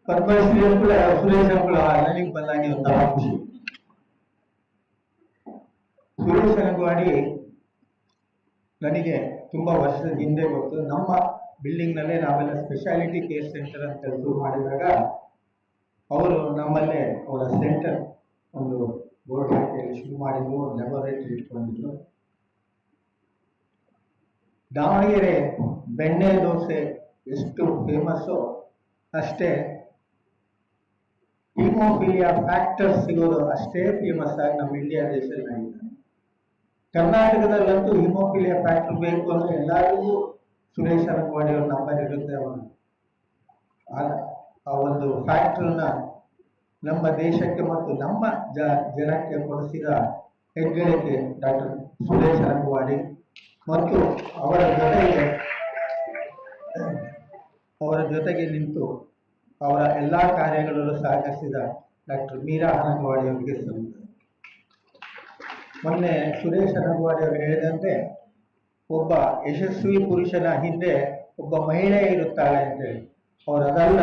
ಪದ್ಮಶ್ರೀ ಕೂಡ ಸುರೇಶ್ ಕೂಡ ನನಗೆ ಬಂದಾಗೆ ಒಂದು ಖುಷಿ. ಸುರೇಶ್ ಹನಗವಾಡಿ ನನಗೆ ತುಂಬಾ ವರ್ಷದ ಹಿಂದೆ ಗೊತ್ತು. ನಮ್ಮ ಬಿಲ್ಡಿಂಗ್ ನಲ್ಲೇ ನಾವೆಲ್ಲ ಸ್ಪೆಷಾಲಿಟಿ ಕೇರ್ ಸೆಂಟರ್ ಅಂತ ಶುರು ಮಾಡಿದಾಗ ಅವರು ನಮ್ಮಲ್ಲೇ ಅವರ ಸೆಂಟರ್ ಒಂದು ಬೋರ್ಡ್ ಹಾಕಿ ಶುರು ಮಾಡಿದ್ರು, ಲ್ಯಾಬೊರೇಟರಿ ಇಟ್ಕೊಂಡಿದ್ರು. ದಾವಣಗೆರೆ ಬೆಣ್ಣೆ ದೋಸೆ ಎಷ್ಟು ಫೇಮಸ್ಸು ಅಷ್ಟೇ ಹಿಮೋಫಿಲಿಯಾ ಫ್ಯಾಕ್ಟರ್ ಸಿಗೋದು ಅಷ್ಟೇ ಫೇಮಸ್ ಆಗಿ ನಮ್ಮ ಇಂಡಿಯಾ ದೇಶದಲ್ಲಿ. ಕರ್ನಾಟಕದಲ್ಲಂತೂ ಹಿಮೋಫಿಲಿಯಾ ಫ್ಯಾಕ್ಟರ್ ಬೇಕು ಅಂದ್ರೆ ಎಲ್ಲರಿಗೂ ಸುರೇಶ್ ಹನಗವಾಡಿ ಅವ್ರ ನಂಬರ್ ಇರುತ್ತೆ. ಆ ಒಂದು ಫ್ಯಾಕ್ಟರ್ನ ನಮ್ಮ ದೇಶಕ್ಕೆ ಮತ್ತು ನಮ್ಮ ಜನಕ್ಕೆ ಕೊಡಿಸಿದ ಹೆಗ್ಗಳಿಕೆ ಡಾಕ್ಟರ್ ಸುರೇಶ್ ಹನಗವಾಡಿ ಮತ್ತು ಅವರ ಜೊತೆಗೆ ನಿಂತು ಅವರ ಎಲ್ಲ ಕಾರ್ಯಗಳಲ್ಲೂ ಸಹಕರಿಸಿದ ಡಾಕ್ಟರ್ ಮೀರಾ ಹನಗವಾಡಿ ಅವರಿಗೆ ಸಲ್ಲಿಸುತ್ತೇನೆ. ಮೊನ್ನೆ ಸುರೇಶ್ ಹನಗವಾಡಿ ಅವರು ಹೇಳಿದಂತೆ ಒಬ್ಬ ಯಶಸ್ವಿ ಪುರುಷನ ಹಿಂದೆ ಒಬ್ಬ ಮಹಿಳೆ ಇರುತ್ತಾಳೆ ಅಂತೇಳಿ. ಅವರದಲ್ಲ,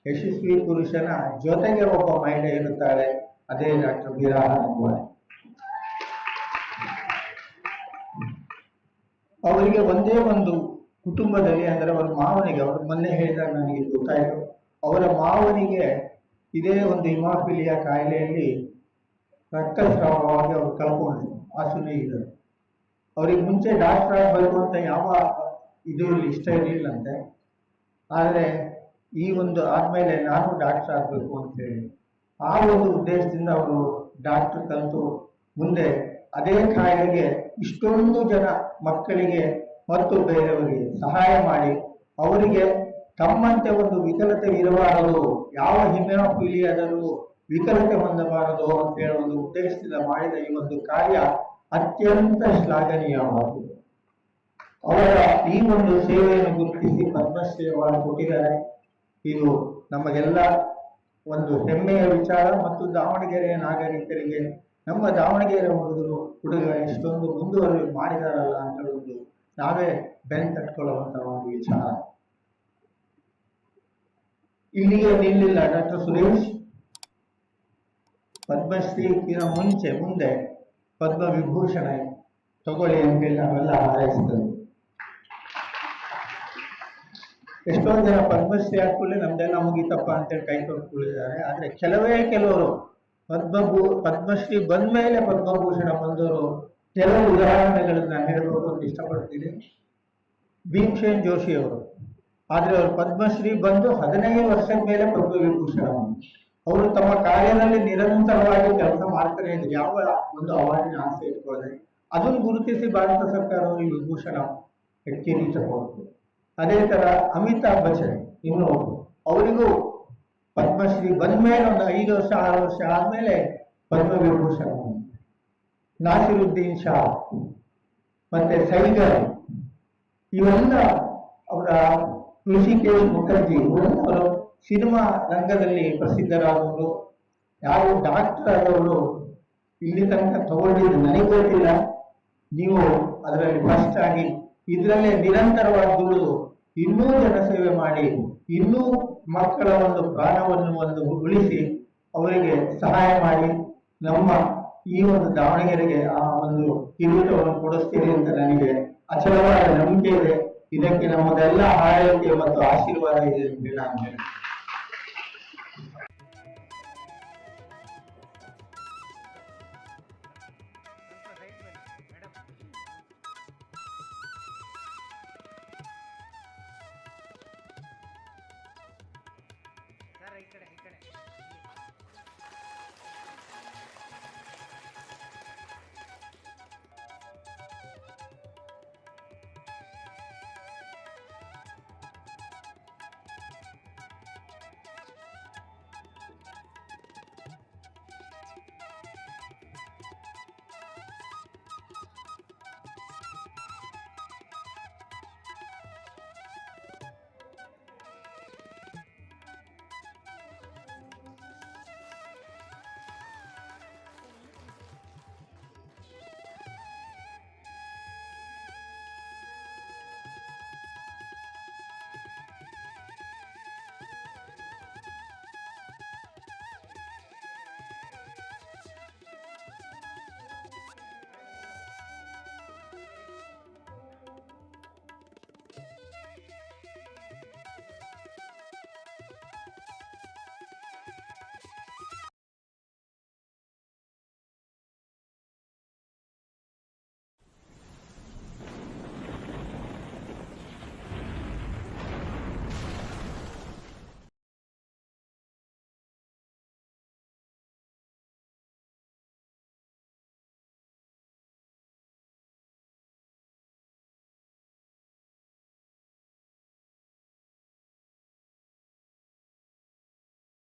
ಯಶಸ್ವಿ ಪುರುಷನ ಜೊತೆಗೆ ಒಬ್ಬ ಮಹಿಳೆ ಇರುತ್ತಾಳೆ, ಅದೇ ಡಾಕ್ಟರ್ ಮೀರಾ ಹನಗವಾಡಿ. ಅವರಿಗೆ ಒಂದೇ ಒಂದು ಕುಟುಂಬದಲ್ಲಿ ಅಂದರೆ ಅವರ ಮಾವನಿಗೆ, ಅವರು ಮೊನ್ನೆ ಹೇಳಿದಾಗ ನನಗೆ ಗೊತ್ತಾಯಿತು, ಅವರ ಮಾವನಿಗೆ ಇದೇ ಒಂದು ಹಿಮೋಫಿಲಿಯಾ ಕಾಯಿಲೆಯಲ್ಲಿ ರಕ್ತಸ್ರಾವವಾಗಿ ಅವರು ಕಳ್ಕೊಂಡಿದ್ರು, ಆಸುನೇ ಇದ್ದರು. ಅವ್ರಿಗೆ ಮುಂಚೆ ಡಾಕ್ಟರ್ ಆಗಬೇಕು ಅಂತ ಯಾವ ಇದು ಇಷ್ಟ ಇರಲಿಲ್ಲಂತೆ. ಆದರೆ ಈ ಒಂದು ಆದ್ಮೇಲೆ ನಾನು ಡಾಕ್ಟರ್ ಆಗಬೇಕು ಅಂತೇಳಿ ಆ ಒಂದು ಉದ್ದೇಶದಿಂದ ಅವರು ಡಾಕ್ಟರ್ ಕಲಿತು ಮುಂದೆ ಅದೇ ಕಾಯಿಲೆಗೆ ಇಷ್ಟೊಂದು ಜನ ಮಕ್ಕಳಿಗೆ ಮತ್ತು ಬೇರೆಯವರಿಗೆ ಸಹಾಯ ಮಾಡಿ ಅವರಿಗೆ ತಮ್ಮಂತೆ ಒಂದು ವಿಕಲತೆ ಇರಬಾರದು, ಯಾವ ಹಿಮೋಫಿಲಿಯಾದರೂ ವಿಕಲತೆ ಹೊಂದಬಾರದು ಅಂತೇಳಿ ಒಂದು ಉದ್ದೇಶದಿಂದ ಮಾಡಿದ ಈ ಒಂದು ಕಾರ್ಯ ಅತ್ಯಂತ ಶ್ಲಾಘನೀಯವಾಗಿದೆ. ಅವರ ಈ ಒಂದು ಸೇವೆಯನ್ನು ಗುರುತಿಸಿ ಪದ್ಮಶ್ರೀ ಅವಾರ್ಡ್ ಕೊಟ್ಟಿದ್ದಾರೆ. ಇದು ನಮಗೆಲ್ಲ ಒಂದು ಹೆಮ್ಮೆಯ ವಿಚಾರ. ಮತ್ತು ದಾವಣಗೆರೆಯ ನಾಗರಿಕರಿಗೆ ನಮ್ಮ ದಾವಣಗೆರೆ ಹುಡುಗ ಇಷ್ಟೊಂದು ಮುಂದುವರಿ ಮಾಡಿದಾರಲ್ಲ ಅಂತ ಒಂದು ನಾವೇ ಬೆನ್ ತಟ್ಕೊಳ್ಳುವಂತ ಒಂದು ವಿಚಾರ. ಇಲ್ಲಿಗೆ ನಿಲ್ಲಿಲ್ಲ ಡಾಕ್ಟರ್ ಸುರೇಶ್. ಪದ್ಮಶ್ರೀಗಿನ ಮುಂದೆ ಪದ್ಮ ವಿಭೂಷಣ ತಗೊಳ್ಳಿ ಅಂತೇಳಿ ನಾವೆಲ್ಲ ಹಾರೈಸ್ತೇವೆ. ಎಷ್ಟೊಂದು ಜನ ಪದ್ಮಶ್ರೀ ಹಾಕೊಳ್ಳಿ ನಮ್ದೆಲ್ಲ ಮುಗಿತಪ್ಪ ಅಂತೇಳಿ ಕೈ ತೊಳ್ಕೊಂಡಿದ್ದಾರೆ. ಆದ್ರೆ ಕೆಲವರು ಪದ್ಮಶ್ರೀ ಬಂದ್ಮೇಲೆ ಪದ್ಮಭೂಷಣ ಬಂದವರು ಕೆಲವು ಉದಾಹರಣೆಗಳನ್ನ ಹೇಳಬೇಕು ಅಂತ ಇಷ್ಟಪಡ್ತೀನಿ. ಭೀಮಸೇನ್ ಜೋಶಿ ಅವರು, ಆದ್ರೆ ಅವರು ಪದ್ಮಶ್ರೀ ಬಂದು 15 ವರ್ಷದ ಮೇಲೆ ಪದ್ಮವಿಭೂಷಣ. ಅವರು ತಮ್ಮ ಕಾರ್ಯದಲ್ಲಿ ನಿರಂತರವಾಗಿ ಕೆಲಸ ಮಾಡ್ತಾನೆ ಇದ್ರು, ಯಾವ ಒಂದು ಅವಾರ್ಡಿನ ಆಸೆ ಇಟ್ಕೊಳ್ಳದೆ. ಅದನ್ನು ಗುರುತಿಸಿ ಭಾರತ ಸರ್ಕಾರ ಅವರಿಗೆ ವಿಭೂಷಣ ಕಿರೀಟ ಕೊಡ್ತು. ಅದೇ ತರ ಅಮಿತಾಬ್ ಬಚ್ಚನ್ ಇನ್ನು ಅವರಿಗೂ ಪದ್ಮಶ್ರೀ ಬಂದ್ಮೇಲೆ ಒಂದು 5 ವರ್ಷ 6 ವರ್ಷ ಆದ್ಮೇಲೆ ಪದ್ಮವಿಭೂಷಣ. ನಾಸಿರುದ್ದೀನ್ ಶಾ ಮತ್ತೆ ಸೈಗಲ್ ಇವೆಲ್ಲ ಅವರ ಋಷಿಕೇಶ್ ಮುಖರ್ಜಿ ಅವರು ಸಿನಿಮಾ ರಂಗದಲ್ಲಿ ಪ್ರಸಿದ್ಧರಾದವರು. ಯಾರು ಡಾಕ್ಟರ್ ಆದವರು ಇಲ್ಲಿ ತನಕ ತಗೊಂಡಿದ್ದು ನನಗೆ ಗೊತ್ತಿಲ್ಲ. ನೀವು ಅದರಲ್ಲಿ ಫಸ್ಟ್ ಆಗಿ ಇದರಲ್ಲೇ ನಿರಂತರವಾಗಿ ದುಡಿದು ಇನ್ನೂ ಜನಸೇವೆ ಮಾಡಿ ಇನ್ನೂ ಮಕ್ಕಳ ಒಂದು ಪ್ರಾಣವನ್ನು ಉಳಿಸಿ ಅವರಿಗೆ ಸಹಾಯ ಮಾಡಿ ನಮ್ಮ ಈ ಒಂದು ದಾವಣಗೆರೆಗೆ ಆ ಒಂದು ಕಿರೀಟವನ್ನು ಕೊಡಿಸ್ತೀರಿ ಅಂತ ನನಗೆ ಅಚಲವಾದ ನಂಬಿಕೆ ಇದೆ. ಇದಕ್ಕೆ ನಮ್ಮದೆಲ್ಲ ಆರೈಕೆ ಮತ್ತು ಆಶೀರ್ವಾದ ಇದೆ ಅಂತ ನಾನು